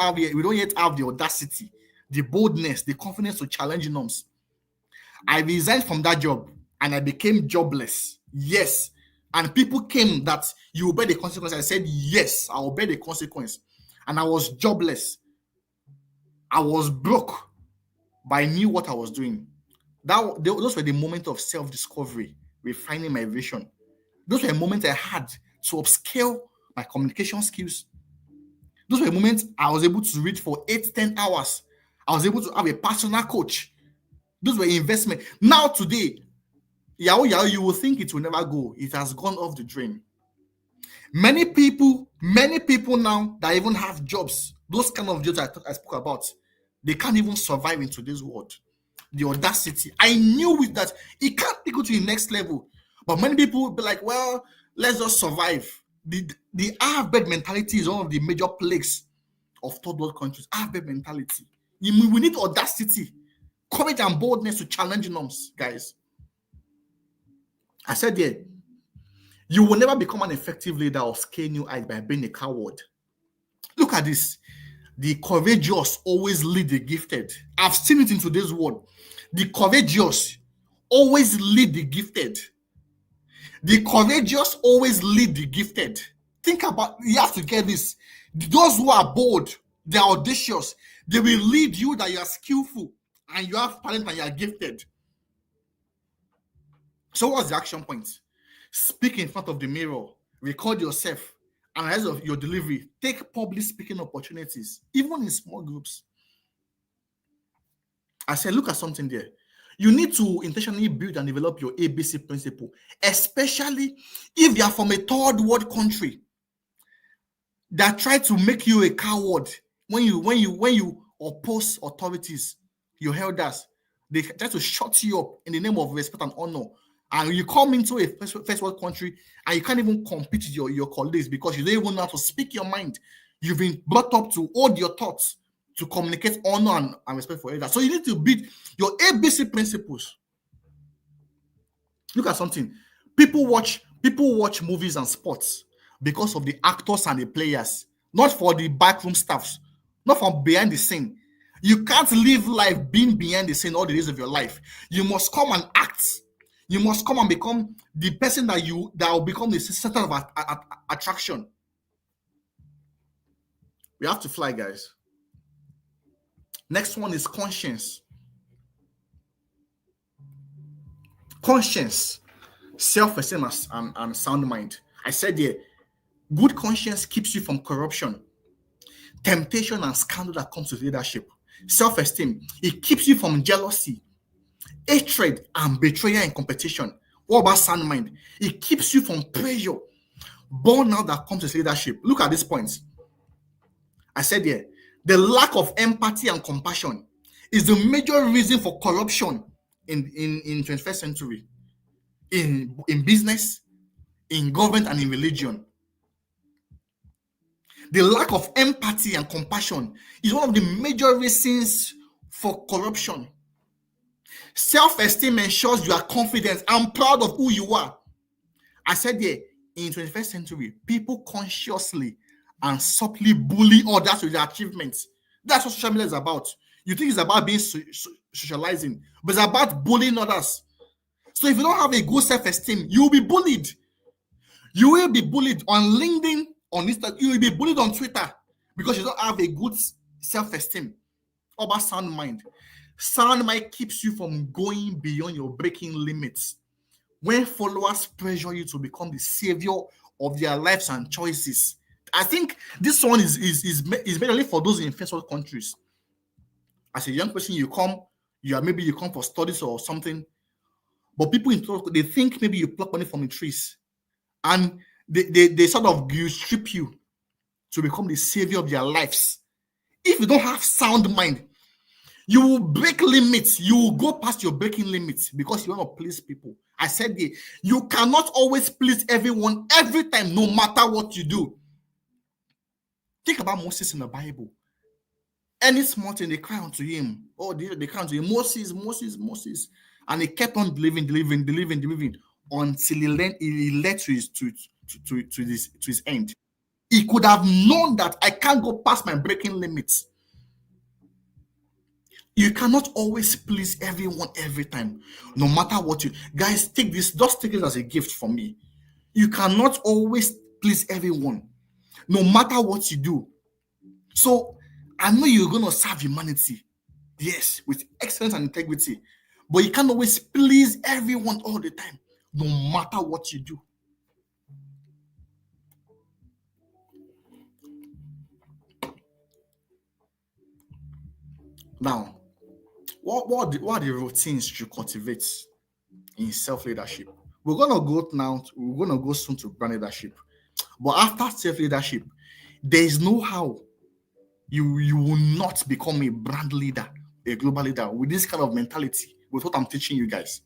yet have the audacity, the boldness, the confidence to challenge norms. I resigned from that job and I became jobless. Yes. And people came that you will bear the consequence. I said, yes, I will bear the consequence. And I was jobless. I was broke, but I knew what I was doing. Those were the moments of self-discovery, refining my vision. Those were moments I had to upscale my communication skills. Those were moments I was able to read for 8-10 hours. I was able to have a personal coach. Those were investment. Now today, Yahoo, you will think it will never go. It has gone off the drain. Many people now that even have jobs, those kind of jobs I spoke about, they can't even survive in today's world. The audacity. I knew with that it can't take you to the next level. But many people will be like, well, let's just survive. The half-bread mentality is one of the major plagues of third world countries. Half-bread mentality. We need audacity, courage, and boldness to challenge norms, guys. I said there, you will never become an effective leader or scale new heights by being a coward. Look at this. The courageous always lead the gifted. I've seen it in today's world. The courageous always lead the gifted. The courageous always lead the gifted. Think about, you have to get this. Those who are bold, they're audacious, they will lead you that you are skillful and you have talent and you are gifted. So what's the action point? Speak in front of the mirror, record yourself, analyze of your delivery, take public speaking opportunities, even in small groups. I said, look at something there. You need to intentionally build and develop your ABC principle, especially if you are from a third world country that try to make you a coward when you oppose authorities, your elders. They try to shut you up in the name of respect and honor. And you come into a first world country and you can't even compete with your colleagues because you don't even know how to speak your mind. You've been brought up to hold your thoughts, to communicate honor and respect for others. So you need to build your ABC principles. Look at something. People watch movies and sports because of the actors and the players, not for the backroom staffs, not from behind the scene. You can't live life being behind the scene all the days of your life. You must come and act. You must come and become the person that will become the center of attraction. We have to fly, guys. Next one is conscience. Conscience, self-esteem, and sound mind. I said here, good conscience keeps you from corruption, temptation, and scandal that comes with leadership. Self-esteem, it keeps you from jealousy, hatred, and betrayal in competition. What about sound mind? It keeps you from pressure, burnout that comes with leadership. Look at these points. I said here, the lack of empathy and compassion is the major reason for corruption in 21st century, in business, in government, and in religion. The lack of empathy and compassion is one of the major reasons for corruption. Self-esteem ensures you are confident and proud of who you are. I said here, in 21st century, people consciously and subtly bully others with their achievements. That's what social media is about. You think it's about being socializing, but it's about bullying others. So if you don't have a good self-esteem, you will be bullied. You will be bullied on LinkedIn, on Instagram. You will be bullied on Twitter because you don't have a good self-esteem. How about sound mind? Sound mind keeps you from going beyond your breaking limits. When followers pressure you to become the savior of their lives and choices, I think this one is made only for those in first world countries. As a young person, you come for studies or something, but people in Toronto, they think maybe you pluck money from the trees, and they sort of strip you to become the savior of their lives. If you don't have sound mind, you will break limits. You will go past your breaking limits because you want to please people. I said you cannot always please everyone every time, no matter what you do. Think about Moses in the Bible. Any small thing, they cry unto him. Oh, they cry unto him, Moses, Moses, Moses. And he kept on delivering until he led to his end. He could have known that I can't go past my breaking limits. You cannot always please everyone every time, no matter what you guys take this. Just take it as a gift from me. You cannot always please everyone, no matter what you do. So I know you're going to serve humanity, yes, with excellence and integrity, but you can't always please everyone all the time, no matter what you do. Now, what are the routines you cultivate in self-leadership? We're gonna go soon to brand leadership, but after self-leadership, there is no how you will not become a brand leader, a global leader with this kind of mentality, with what I'm teaching you guys.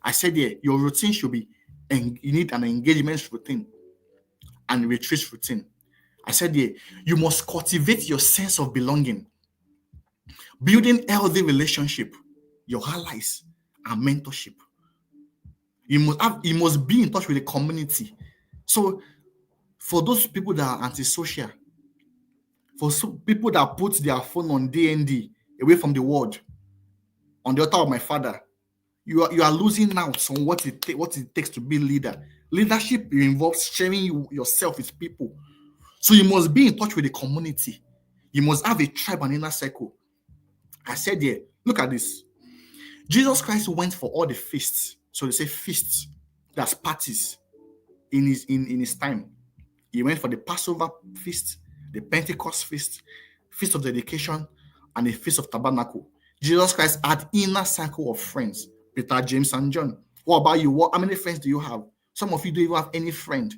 I said your routine should be, and you need an engagement routine and retreat routine. I said you must cultivate your sense of belonging, building healthy relationship, your allies, and mentorship. You must be in touch with the community. So for those people that are antisocial, for some people that put their phone on DND, away from the world, on the altar of my father, you are losing out on what it takes to be leader. Leadership involves sharing yourself with people. So you must be in touch with the community. You must have a tribe and inner circle. I said here, look at this. Jesus Christ went for all the feasts. So they say feasts, that's parties in his time. He went for the Passover feast, the Pentecost feast, feast of dedication, and the feast of tabernacle. Jesus Christ had inner circle of friends, Peter, James, and John. What about you? How many friends do you have? Some of you don't even have any friend.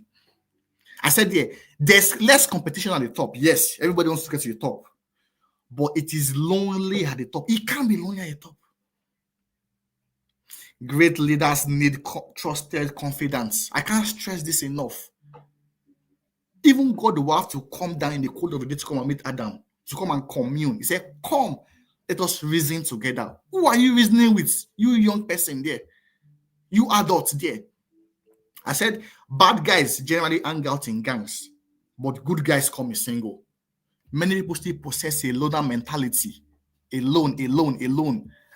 I said there's less competition at the top. Yes, everybody wants to get to the top. But it is lonely at the top. It can't be lonely at the top. Great leaders need trusted confidence. I can't stress this enough. Even God will have to come down in the cold of the day to come and meet Adam, to come and commune. He said, come, let us reason together. Who are you reasoning with? You young person there. You adults there. I said, bad guys generally hang out in gangs, but good guys come in single. Many people still possess a loner mentality. Alone.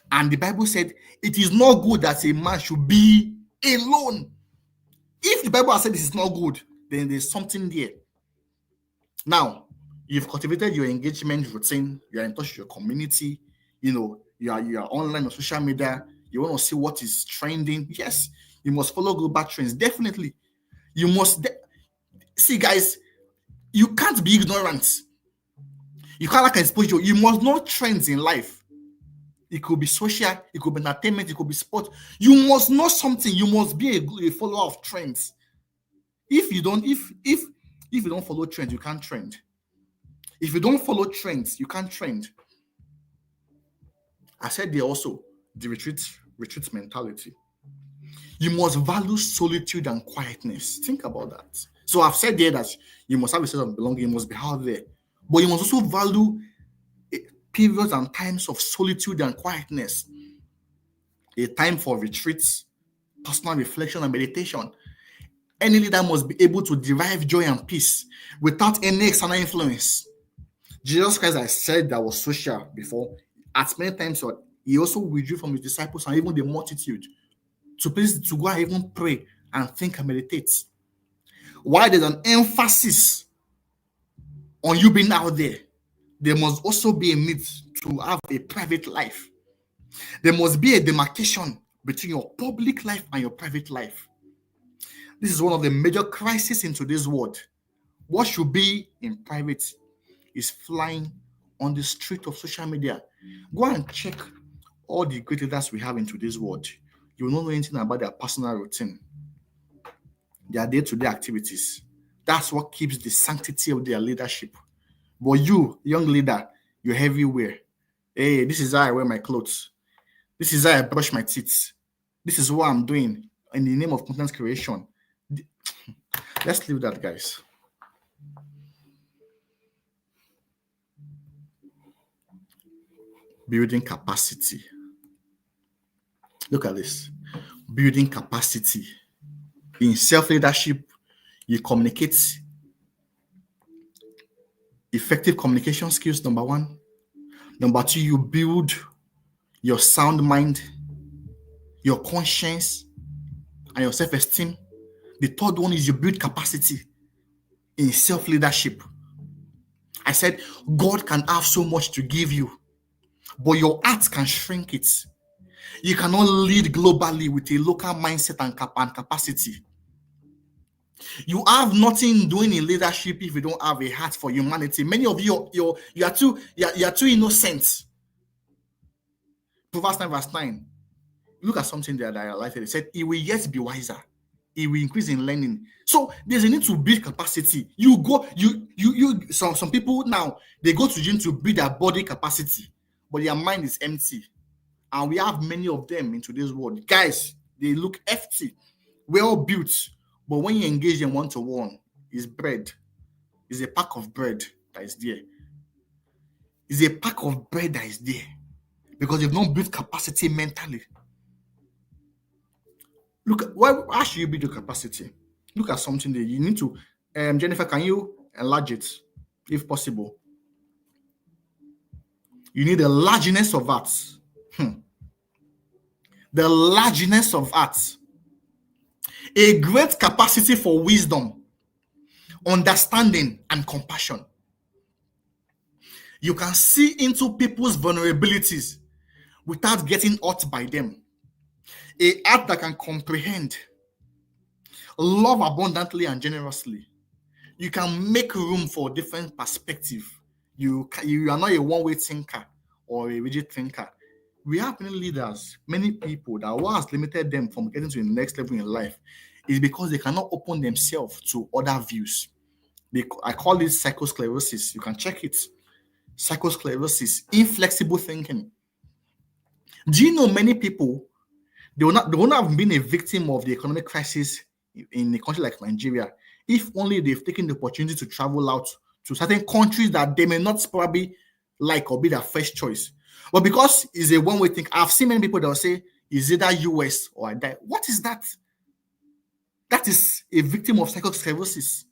And the Bible said, it is not good that a man should be alone. If the Bible has said this is not good, then there's something there. Now, you've cultivated your engagement routine. You're in touch with your community. You are online on social media. You want to see what is trending. Yes, you must follow global trends. Definitely. You must see, guys, you can't be ignorant. You can't like exposure. You must know trends in life. It could be social, it could be entertainment, it could be sport. You must know something. You must be a follower of trends. If you don't follow trends, you can't trend. If you don't follow trends, you can't trend. I said there also the retreat mentality. You must value solitude and quietness. Think about that. So I've said there that you must have a sense of belonging, you must be out there. But you must also value periods and times of solitude and quietness. A time for retreats, personal reflection, and meditation. Any leader must be able to derive joy and peace without any external influence. Jesus Christ, I said, that was social before. At many times, he also withdrew from his disciples and even the multitude to places to go and even pray and think and meditate. Why there's an emphasis on you being out there, there must also be a need to have a private life. There must be a demarcation between your public life and your private life. This is one of the major crises in today's world. What should be in private is flying on the street of social media. Go and check all the great leaders we have in today's world. You will not know anything about their personal routine, their day-to-day activities. That's what keeps the sanctity of their leadership. But you, young leader, you're everywhere. Hey, this is how I wear my clothes. This is how I brush my teeth. This is what I'm doing in the name of content creation. Let's leave that, guys. Building capacity. Look at this. Building capacity. In self-leadership, you communicate. Effective communication skills, number one. Number two, you build your sound mind, your conscience, and your self-esteem. The third one is you build capacity in self-leadership. I said, God can have so much to give you, but your heart can shrink it. You cannot lead globally with a local mindset and capacity. You have nothing doing in leadership if you don't have a heart for humanity. Many of you, you are too innocent. Proverbs 9 verse 9. Look at something there that I highlighted. It said, he will yet be wiser. He will increase in learning. So there's a need to build capacity. Some people now, they go to gym to build their body capacity, but their mind is empty. And we have many of them in today's world. Guys, they look hefty, well built, but when you engage them one-to-one, it's bread. It's a pack of bread that is there. It's a pack of bread that is there because they've not built capacity mentally. Look at how should you build your capacity? Look at something there. You need to, Jennifer, can you enlarge it if possible? You need a largeness of heart. the largeness of heart, a great capacity for wisdom, understanding, and compassion. You can see into people's vulnerabilities without getting hurt by them. A heart that can comprehend, love abundantly and generously. You can make room for different perspective. You are not a one-way thinker or a rigid thinker. We have many leaders, many people that what has limited them from getting to the next level in life is because they cannot open themselves to other views. I call it psychosclerosis. You can check it. Psychosclerosis, inflexible thinking. Do you know many people, they will not have been a victim of the economic crisis in a country like Nigeria if only they've taken the opportunity to travel out to certain countries that they may not probably like or be their first choice. But because it's a one-way thing, I've seen many people that will say, is either US or I die. What is that? That is a victim of psychosclerosis.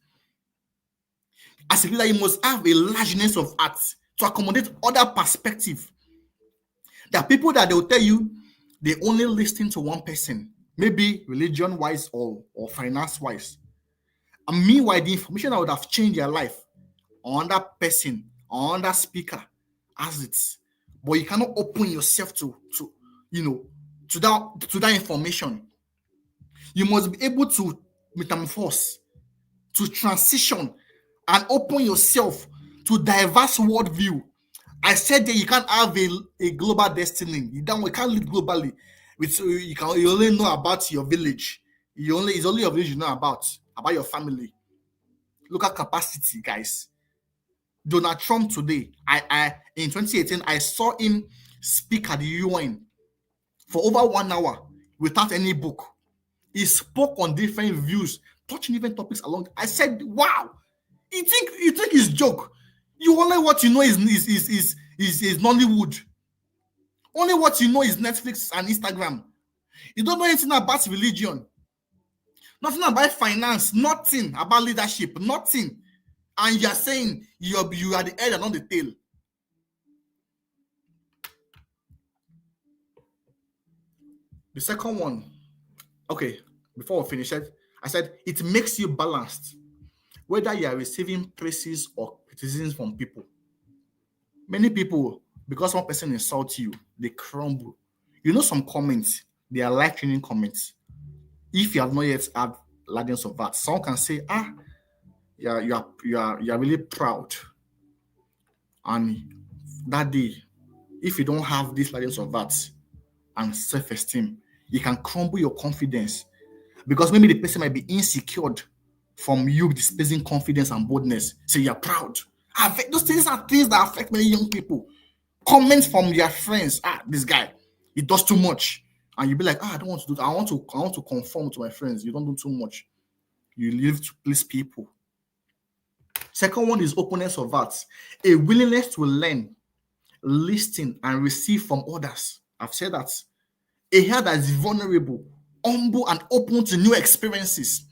As a leader, you must have a largeness of heart to accommodate other perspective. There are people that they will tell you they only listen to one person, maybe religion-wise or finance-wise. And meanwhile, the information that would have changed their life, another person, another speaker has it. But you cannot open yourself to that information. You must be able to metamorphose, to transition, and open yourself to diverse worldview. I said that you can't have a global destiny. You can't live globally. You only know about your village. It's only your village you know about your family. Local capacity, guys. Donald Trump today, in 2018, I saw him speak at the UN for over 1 hour without any book. He spoke on different views, touching different topics along. I said, wow, you think it's joke? You only what you know is Nollywood. Only what you know is Netflix and Instagram. You don't know anything about religion, nothing about finance, nothing about leadership, nothing. And you are saying you are the head and not the tail. The second one, okay, before we finish it, I said it makes you balanced, whether you are receiving praises or criticism from people. Many people, because one person insults you, they crumble. You know, some comments, they are life-changing comments. If you have not yet had largeness of that, someone can say, you are really proud. And that day, if you don't have this largeness of that and self-esteem, you can crumble your confidence because maybe the person might be insecure from you displaying confidence and boldness. So you're proud. Those things are things that affect many young people. Comments from their friends, this guy, he does too much. And you'll be like, I don't want to do that. I want to conform to my friends. You don't do too much. You live to please people. Second one is openness of heart, a willingness to learn, listen, and receive from others. I've said that. A heart that is vulnerable, humble, and open to new experiences.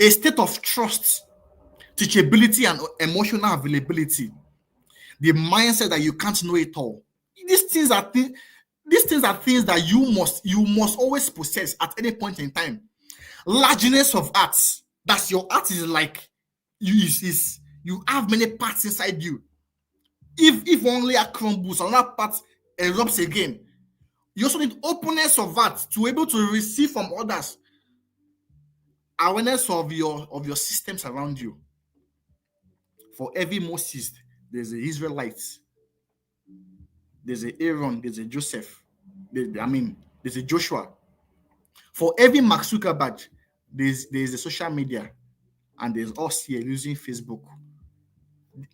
A state of trust, teachability, and emotional availability. The mindset that you can't know it all. These things are things that you must always possess at any point in time. Largeness of heart. That's your heart is like you have many parts inside you. If only a crumbles, another part erupts again. You also need openness of heart to be able to receive from others. Awareness of your systems around you. For every Moses, there's the Israelites. There's a Aaron, there's a Joseph. There's a Joshua. For every Mark Zuckerberg, there's the social media. And there's us here using Facebook.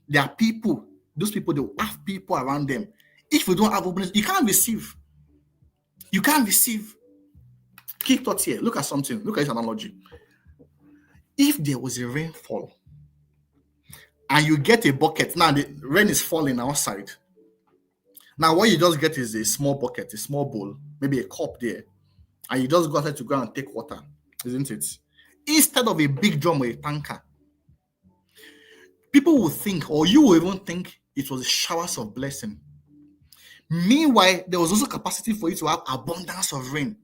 There are people, those people, they will have people around them. If you don't have openness, you can't receive. You can't receive. Key thought here. Look at something. Look at this analogy. If there was a rainfall and you get a bucket, now the rain is falling outside. Now what you just get is a small bucket, a small bowl, maybe a cup there, and you just go outside to go and take water, isn't it? Instead of a big drum or a tanker, people will think, or you will even think, it was showers of blessing. Meanwhile, there was also capacity for you to have abundance of rain.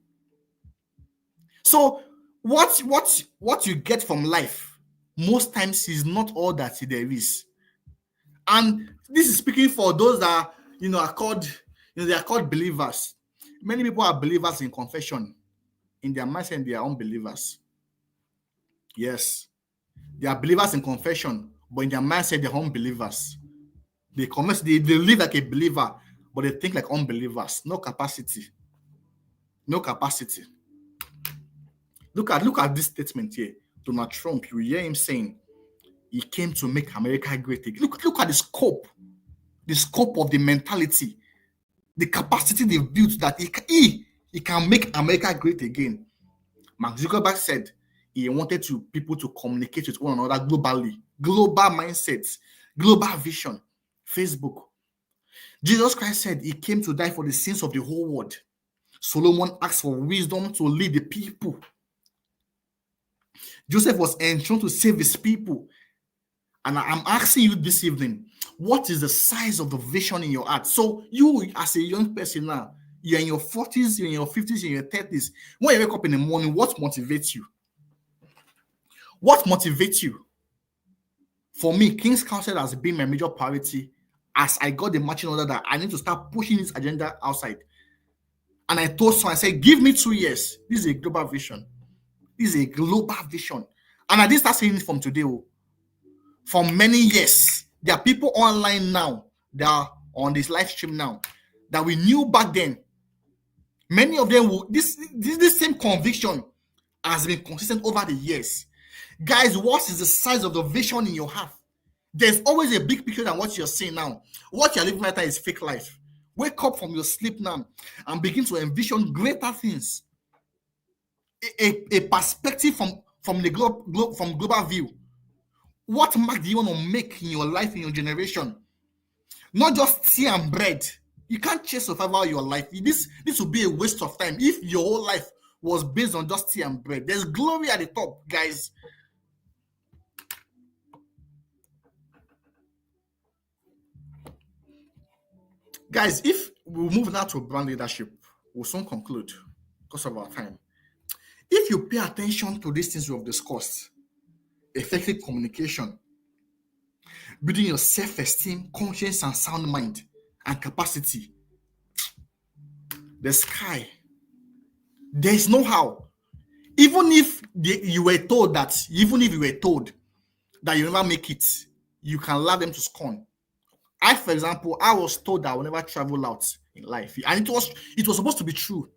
So what you get from life most times is not all that there is. And this is speaking for those that are called, they are called believers. Many people are believers in confession. In their mindset, they are unbelievers. Yes, they are believers in confession, but in their mindset, they're unbelievers. They live like a believer, but they think like unbelievers. No capacity. No capacity. Look at this statement here. Donald Trump, you hear him saying he came to make America great again. Look at the scope of the mentality, the capacity they've built that he can make America great again. Mark Zuckerberg said he wanted people to communicate with one another globally, global mindsets, global vision. Facebook. Jesus Christ said he came to die for the sins of the whole world. Solomon asked for wisdom to lead the people. Joseph was enthroned to save his people. And I'm asking you this evening, what is the size of the vision in your heart? So you, as a young person now, you're in your 40s, you're in your 50s, you're in your 30s. When you wake up in the morning, what motivates you? What motivates you? For me, King's Counsel has been my major priority as I got the marching order that I need to start pushing this agenda outside. And I told someone, I said, give me 2 years. This is a global vision. This is a global vision. And I didn't start saying it from today. For many years, there are people online now that are on this live stream now that we knew back then. Many of them will, this same conviction has been consistent over the years. Guys, what is the size of the vision in your heart? There's always a big picture than what you're seeing now. What you're living right now is fake life. Wake up from your sleep now and begin to envision greater things. A perspective from the from global view. What mark do you want to make in your life, in your generation? Not just tea and bread. You can't chase survival your life. This would be a waste of time if your whole life was based on just tea and bread. There's glory at the top, guys. Guys, if we move now to brand leadership, we'll soon conclude because of our time. If you pay attention to these things we've discussed, effective communication, building your self-esteem, conscience, and sound mind, and capacity, the sky, there's no how. Even if you were told that you never make it, you can laugh them to scorn. For example, I was told that I will never travel out in life, and it was supposed to be true,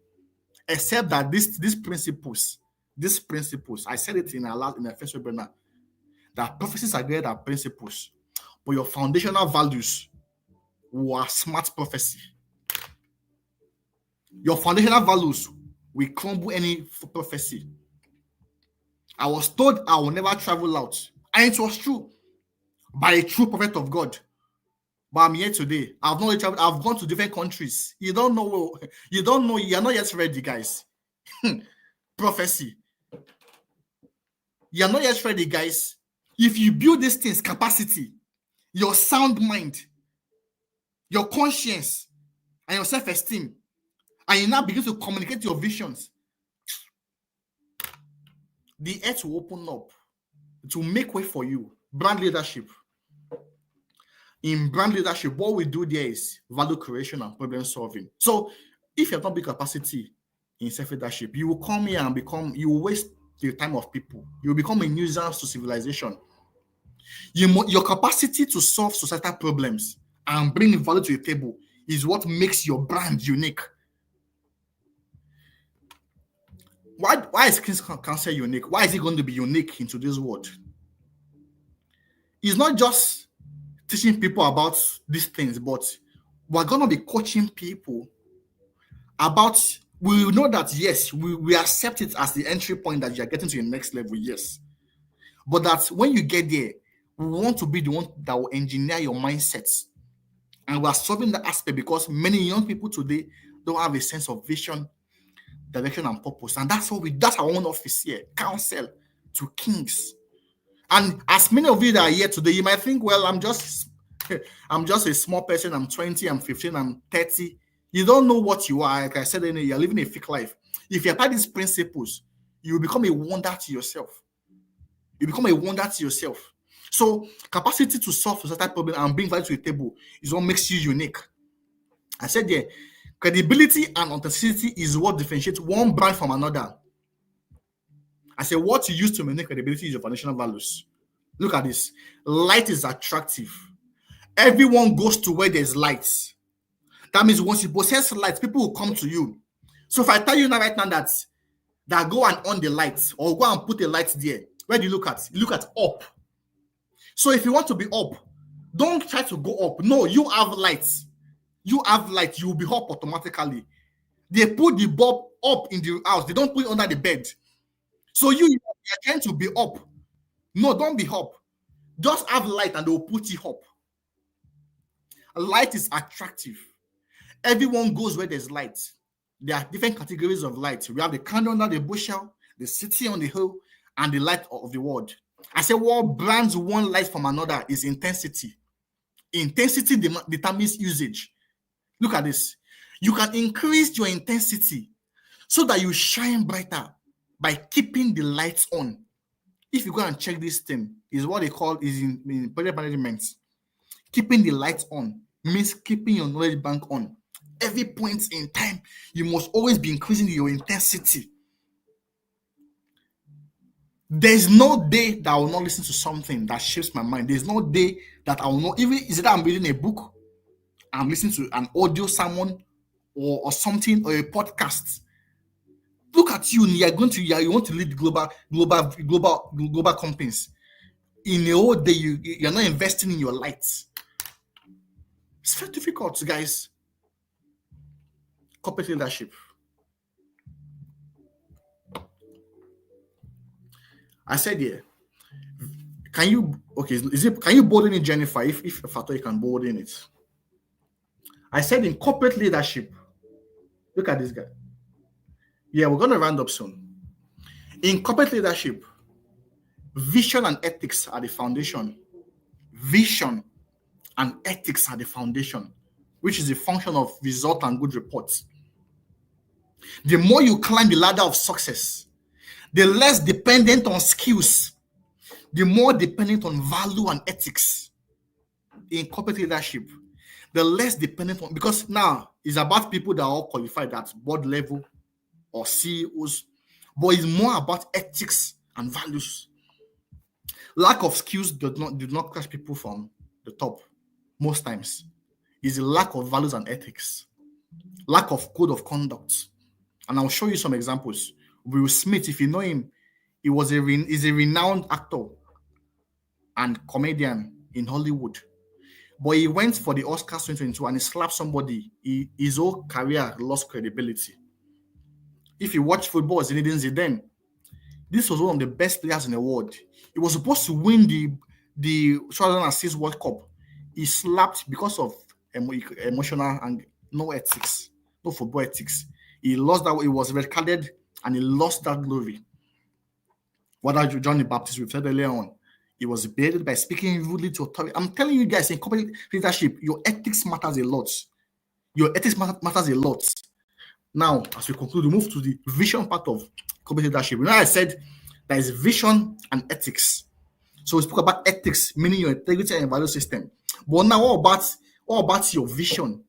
except that these principles, I said it in the first webinar, that prophecies are greater than principles, but your foundational values were smart prophecy. Your foundational values will crumble any prophecy. I was told I will never travel out, and it was true by a true prophet of God. But I'm here today. I've not traveled. I've gone to different countries. You don't know. You're not yet ready, guys. Prophecy. You're not yet ready, guys. If you build these things, capacity, your sound mind, your conscience, and your self-esteem, and you now begin to communicate your visions, the earth will open up. It will make way for you. Brand leadership. In brand leadership, what we do there is value creation and problem solving. So if you have not big capacity in self-leadership, you will come here and you will waste the time of people. You will become a nuisance to civilization. Your capacity to solve societal problems and bring value to the table is what makes your brand unique. Why is King's Counsel unique? Why is it going to be unique into this world? It's not just teaching people about these things, but we're going to be coaching people about, we know that, yes, we accept it as the entry point that you're getting to your next level, yes. But that when you get there, we want to be the one that will engineer your mindsets. And we're solving that aspect because many young people today don't have a sense of vision, direction, and purpose. And that's our own office here, Counsel to Kings. And as many of you that are here today, you might think, well, I'm just I'm just a small person. I'm 20, I'm 15, I'm 30. You don't know what you are. Like I said, you're living a fake life. If you apply these principles, you will become a wonder to yourself. You become a wonder to yourself. So capacity to solve societal problem and bring value to the table is what makes you unique. I said there, credibility and authenticity is what differentiates one brand from another. I said what you use to maintain credibility is your foundational values. Look at this. Light is attractive. Everyone goes to where there's light. That means once you possess light, people will come to you. So if I tell you now right now that go and on the lights or go and put a light there, where do you look at? You look at up. So if you want to be up, don't try to go up. No, you have lights. You have light, you will be up automatically. They put the bulb up in the house. They don't put it under the bed. So you are trying to be up. No, don't be up. Just have light and they will put you up. Light is attractive. Everyone goes where there's light. There are different categories of light. We have the candle under the bushel, the city on the hill, and the light of the world. I say what brands one light from another is intensity. Intensity determines usage. Look at this. You can increase your intensity so that you shine brighter by keeping the lights on. If you go and check this thing, is what they call is in project management. Keeping the lights on means keeping your knowledge bank on. Every point in time, you must always be increasing your intensity. There's no day that I will not listen to something that shapes my mind. There's no day that I will not, even is it that I'm reading a book, I'm listening to an audio sermon or something, or a podcast. Look at you, you want to lead global companies. In a whole day, you're not investing in your lights. It's very difficult, guys. Corporate leadership. I said here, can you bold in it, Jennifer? If I thought you can bold in it. I said in corporate leadership, look at this guy. Yeah, we're gonna round up soon. In corporate leadership, vision and ethics are the foundation. Vision and ethics are the foundation, which is the function of result and good reports. The more you climb the ladder of success, the less dependent on skills, the more dependent on value and ethics. In corporate leadership, the less dependent on, because now it's about people that are all qualified at board level or CEOs, but it's more about ethics and values. Lack of skills do not catch people from the top most times. It's a lack of values and ethics, lack of code of conduct. And I'll show you some examples. Will Smith, if you know him, is a renowned actor and comedian in Hollywood. But he went for the Oscars 2022 and he slapped somebody. His whole career lost credibility. If you watch football, Zinedine Zidane, this was one of the best players in the world. He was supposed to win the 2006 World Cup. He slapped because of emotional and no ethics, no football ethics. He lost that. He was red carded and he lost that glory. What John the Baptist we've said earlier on, he was baited by speaking rudely to authority. I'm telling you guys, in corporate leadership, your ethics matters a lot. Your ethics matters a lot. Now, as we conclude, we move to the vision part of corporate leadership. You know, I said there is vision and ethics. So we spoke about ethics, meaning your integrity and value system. But now, what about your vision?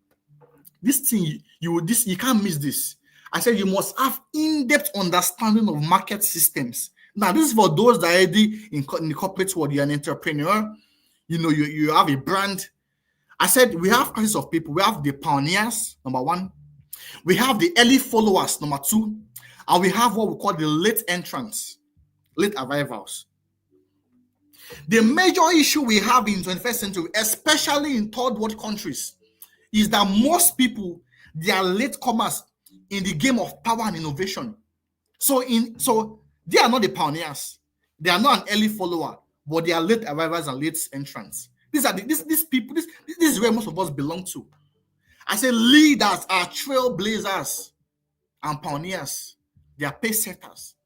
This thing, you can't miss this. I said you must have in-depth understanding of market systems. Now, this is for those that are already in the corporate world. You're an entrepreneur. You know, you have a brand. I said we have classes of people. We have the pioneers, number one. We have the early followers, number two. And we have what we call the late entrants, late arrivals. The major issue we have in 21st century, especially in third world countries, is that most people, they are latecomers in the game of power and innovation. So they are not the pioneers. They are not an early follower, but they are late arrivals and late entrants. These people. This is where most of us belong to. I say leaders are trailblazers and pioneers. They are pace setters.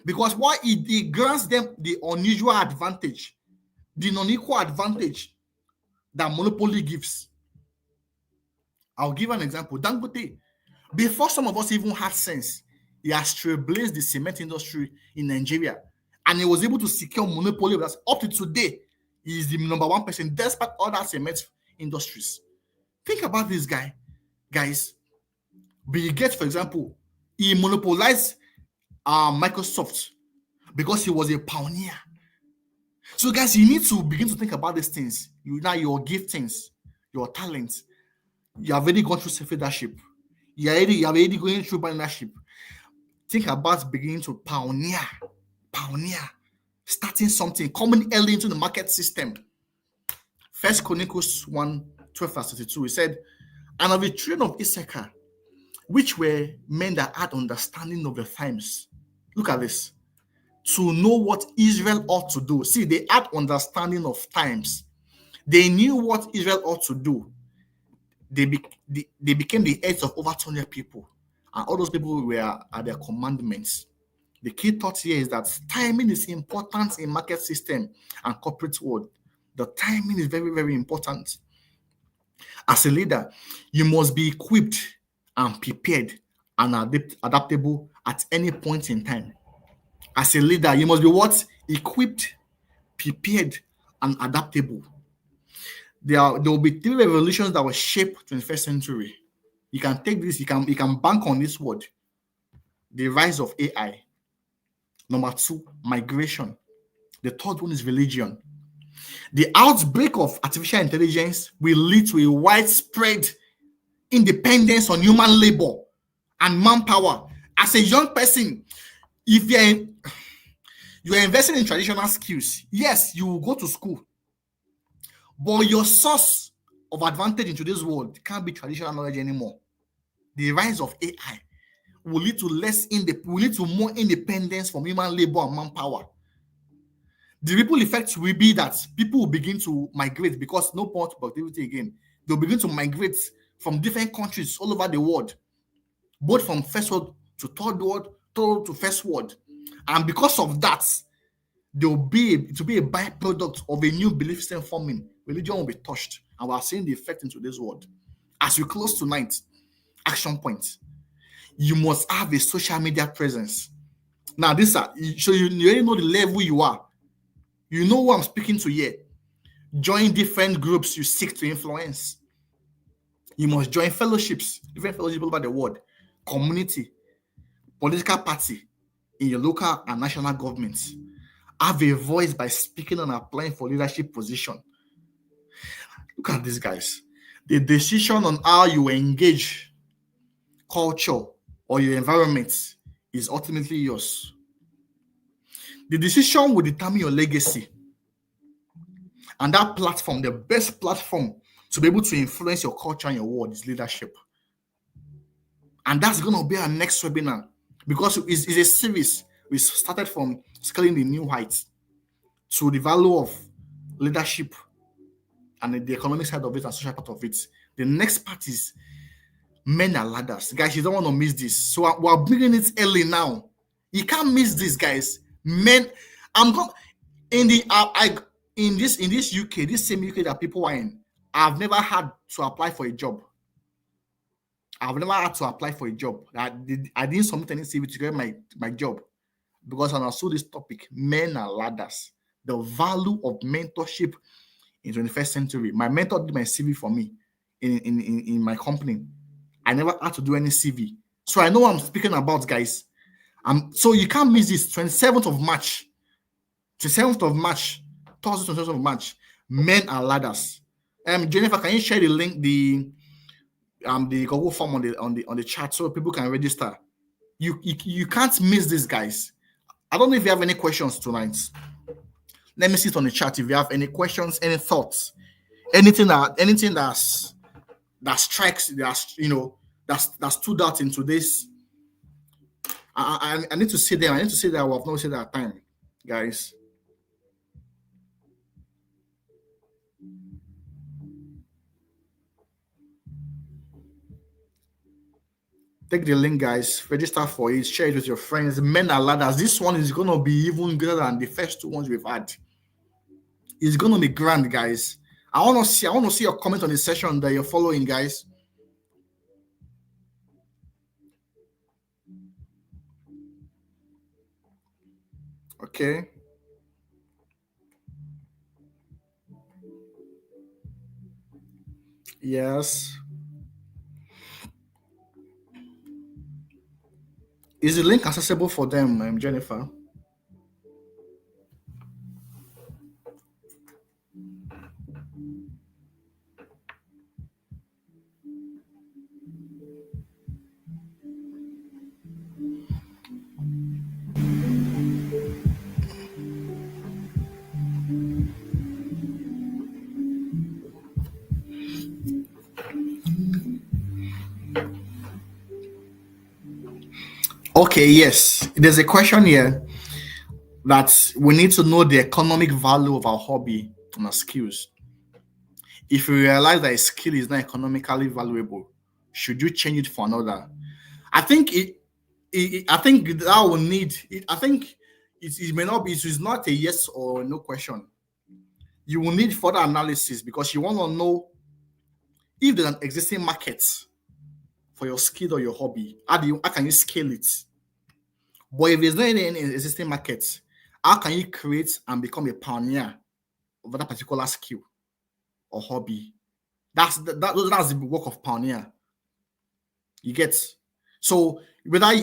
Because what it grants them the unusual advantage, the non-equal advantage that monopoly gives. I'll give an example. Dangote, before some of us even had sense, he has trailblazed the cement industry in Nigeria, and he was able to secure monopoly that's up to today. He is the number one person despite other cement industries. Think about this guy, guys. Bill Gates, for example, he monopolized Microsoft because he was a pioneer. So, guys, you need to begin to think about these things. Your giftings, your talents. You have already gone through self-leadership. You are already going through partnership. Think about beginning to pioneer, starting something, coming early into the market system. First Chronicles 1:12 verse 32, he said, and of the children of Issachar, which were men that had understanding of the times. Look at this. To know what Israel ought to do. See, they had understanding of times. They knew what Israel ought to do. They became the heads of over 200 people. And all those people were at their commandments. The key thought here is that timing is important in market system and corporate world. The timing is very, very important. As a leader, you must be equipped and prepared and adaptable at any point in time. As a leader, you must be what? Equipped, prepared, and adaptable. There will be three revolutions that will shape 21st century. You can take this, you can bank on this word. The rise of AI. Number two, migration. The third one is religion. The outbreak of artificial intelligence will lead to a widespread independence on human labor and manpower. As a young person, if you're investing in traditional skills, yes, you will go to school, but your source of advantage in today's world can't be traditional knowledge anymore. The rise of AI will lead to more independence from human labor and manpower. The ripple effect will be that people will begin to migrate because no point productivity again. They'll begin to migrate from different countries all over the world, both from first world to third world, third to first world. And because of that, there will be a byproduct of a new belief system forming. Religion will be touched, and we are seeing the effect in today's world. As we close tonight, action points. You must have a social media presence. Now, so you already know the level you are. You know who I'm speaking to here. Join different groups you seek to influence. You must join fellowships, different fellowships all over the world, community, political party in your local and national governments. Have a voice by speaking and applying for leadership position. Look at these guys. The decision on how you engage culture or your environment is ultimately yours. The decision will determine your legacy. And that platform, the best platform to be able to influence your culture and your world is leadership. And that's going to be our next webinar because it's a series. We started from scaling the new heights to the value of leadership and the economic side of it and social part of it. The next part is men and ladders. Guys, you don't want to miss this. So we're bringing it early now. You can't miss this, guys. Men, in this UK, this same UK that people are in, I've never had to apply for a job. I didn't submit any CV to get my job because I saw this topic, men and ladders, the value of mentorship in 21st century. My mentor did my CV for me in my company. I never had to do any CV. So I know what I'm speaking about, guys. So you can't miss this, 27th of March, Thursday, 27th of March, men and ladders. Jennifer, can you share the link, the Google form on the chat so people can register? You can't miss this, guys. I don't know if you have any questions tonight. Let me see it on the chat if you have any questions, any thoughts, anything that strikes that stood out in today's. I need to say that. I need to say that we have not said that time, guys. Take the link, guys. Register for it. Share it with your friends. Men and ladders. This one is going to be even greater than the first two ones we've had. It's going to be grand, guys. I want to see your comment on the session that you're following, guys. Okay. Yes. Is the link accessible for them, Jennifer? Okay, yes. There's a question here that we need to know the economic value of our hobby and our skills. If you realize that a skill is not economically valuable, should you change it for another? I think I think that will need. I think it may not be. It is not a yes or no question. You will need further analysis because you want to know if there's an existing market for your skill or your hobby. How can you scale it? But if there's not any existing market, how can you create and become a pioneer of that particular skill or hobby? That's the work of pioneer. You get. So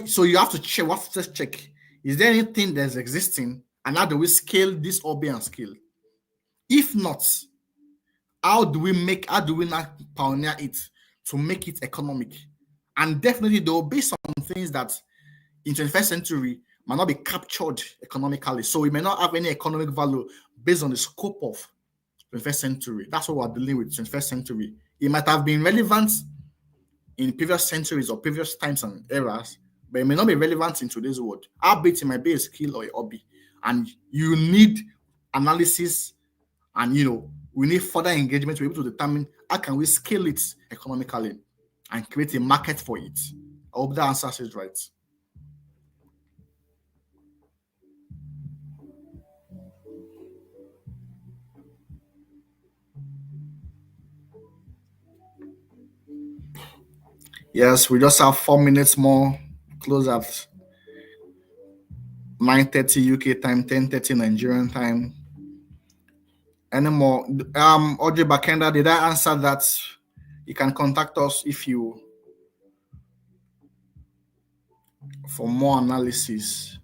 so you have to check. We have to just check. Is there anything that's existing, and how do we scale this hobby and skill? If not, how do we not pioneer it to make it economic? And definitely there will be some things that in 21st century might not be captured economically. So it may not have any economic value based on the scope of 21st century. That's what we're dealing with 21st century. It might have been relevant in previous centuries or previous times and eras, but it may not be relevant in today's world. Albeit it might be a skill or a hobby. And you need analysis and we need further engagement to be able to determine how can we scale it economically and create a market for it. I hope that answers it right. Yes, we just have 4 minutes more. Close at 9:30 UK time, 10:30 Nigerian time. Any more? Audrey Bakenda, did I answer that? You can contact us if you for more analysis.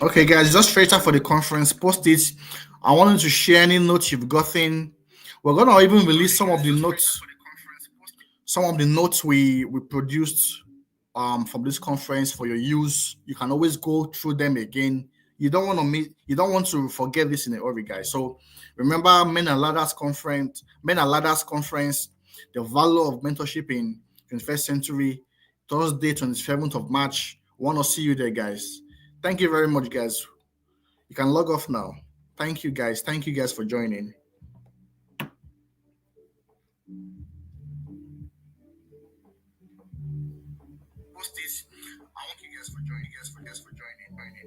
Okay, guys, just register for the conference. Post it. I wanted to share any notes you've gotten. We're gonna even release some of the notes. Some of the notes we produced from this conference for your use. You can always go through them again. You don't want to you don't want to forget this in a hurry, guys. So remember Men and Ladders Conference, the value of mentorship in 21st century, Thursday, 27th of March. Want to see you there, guys. Thank you very much, guys. You can log off now. Thank you, guys. Thank you, guys, for joining. Thank you guys for joining.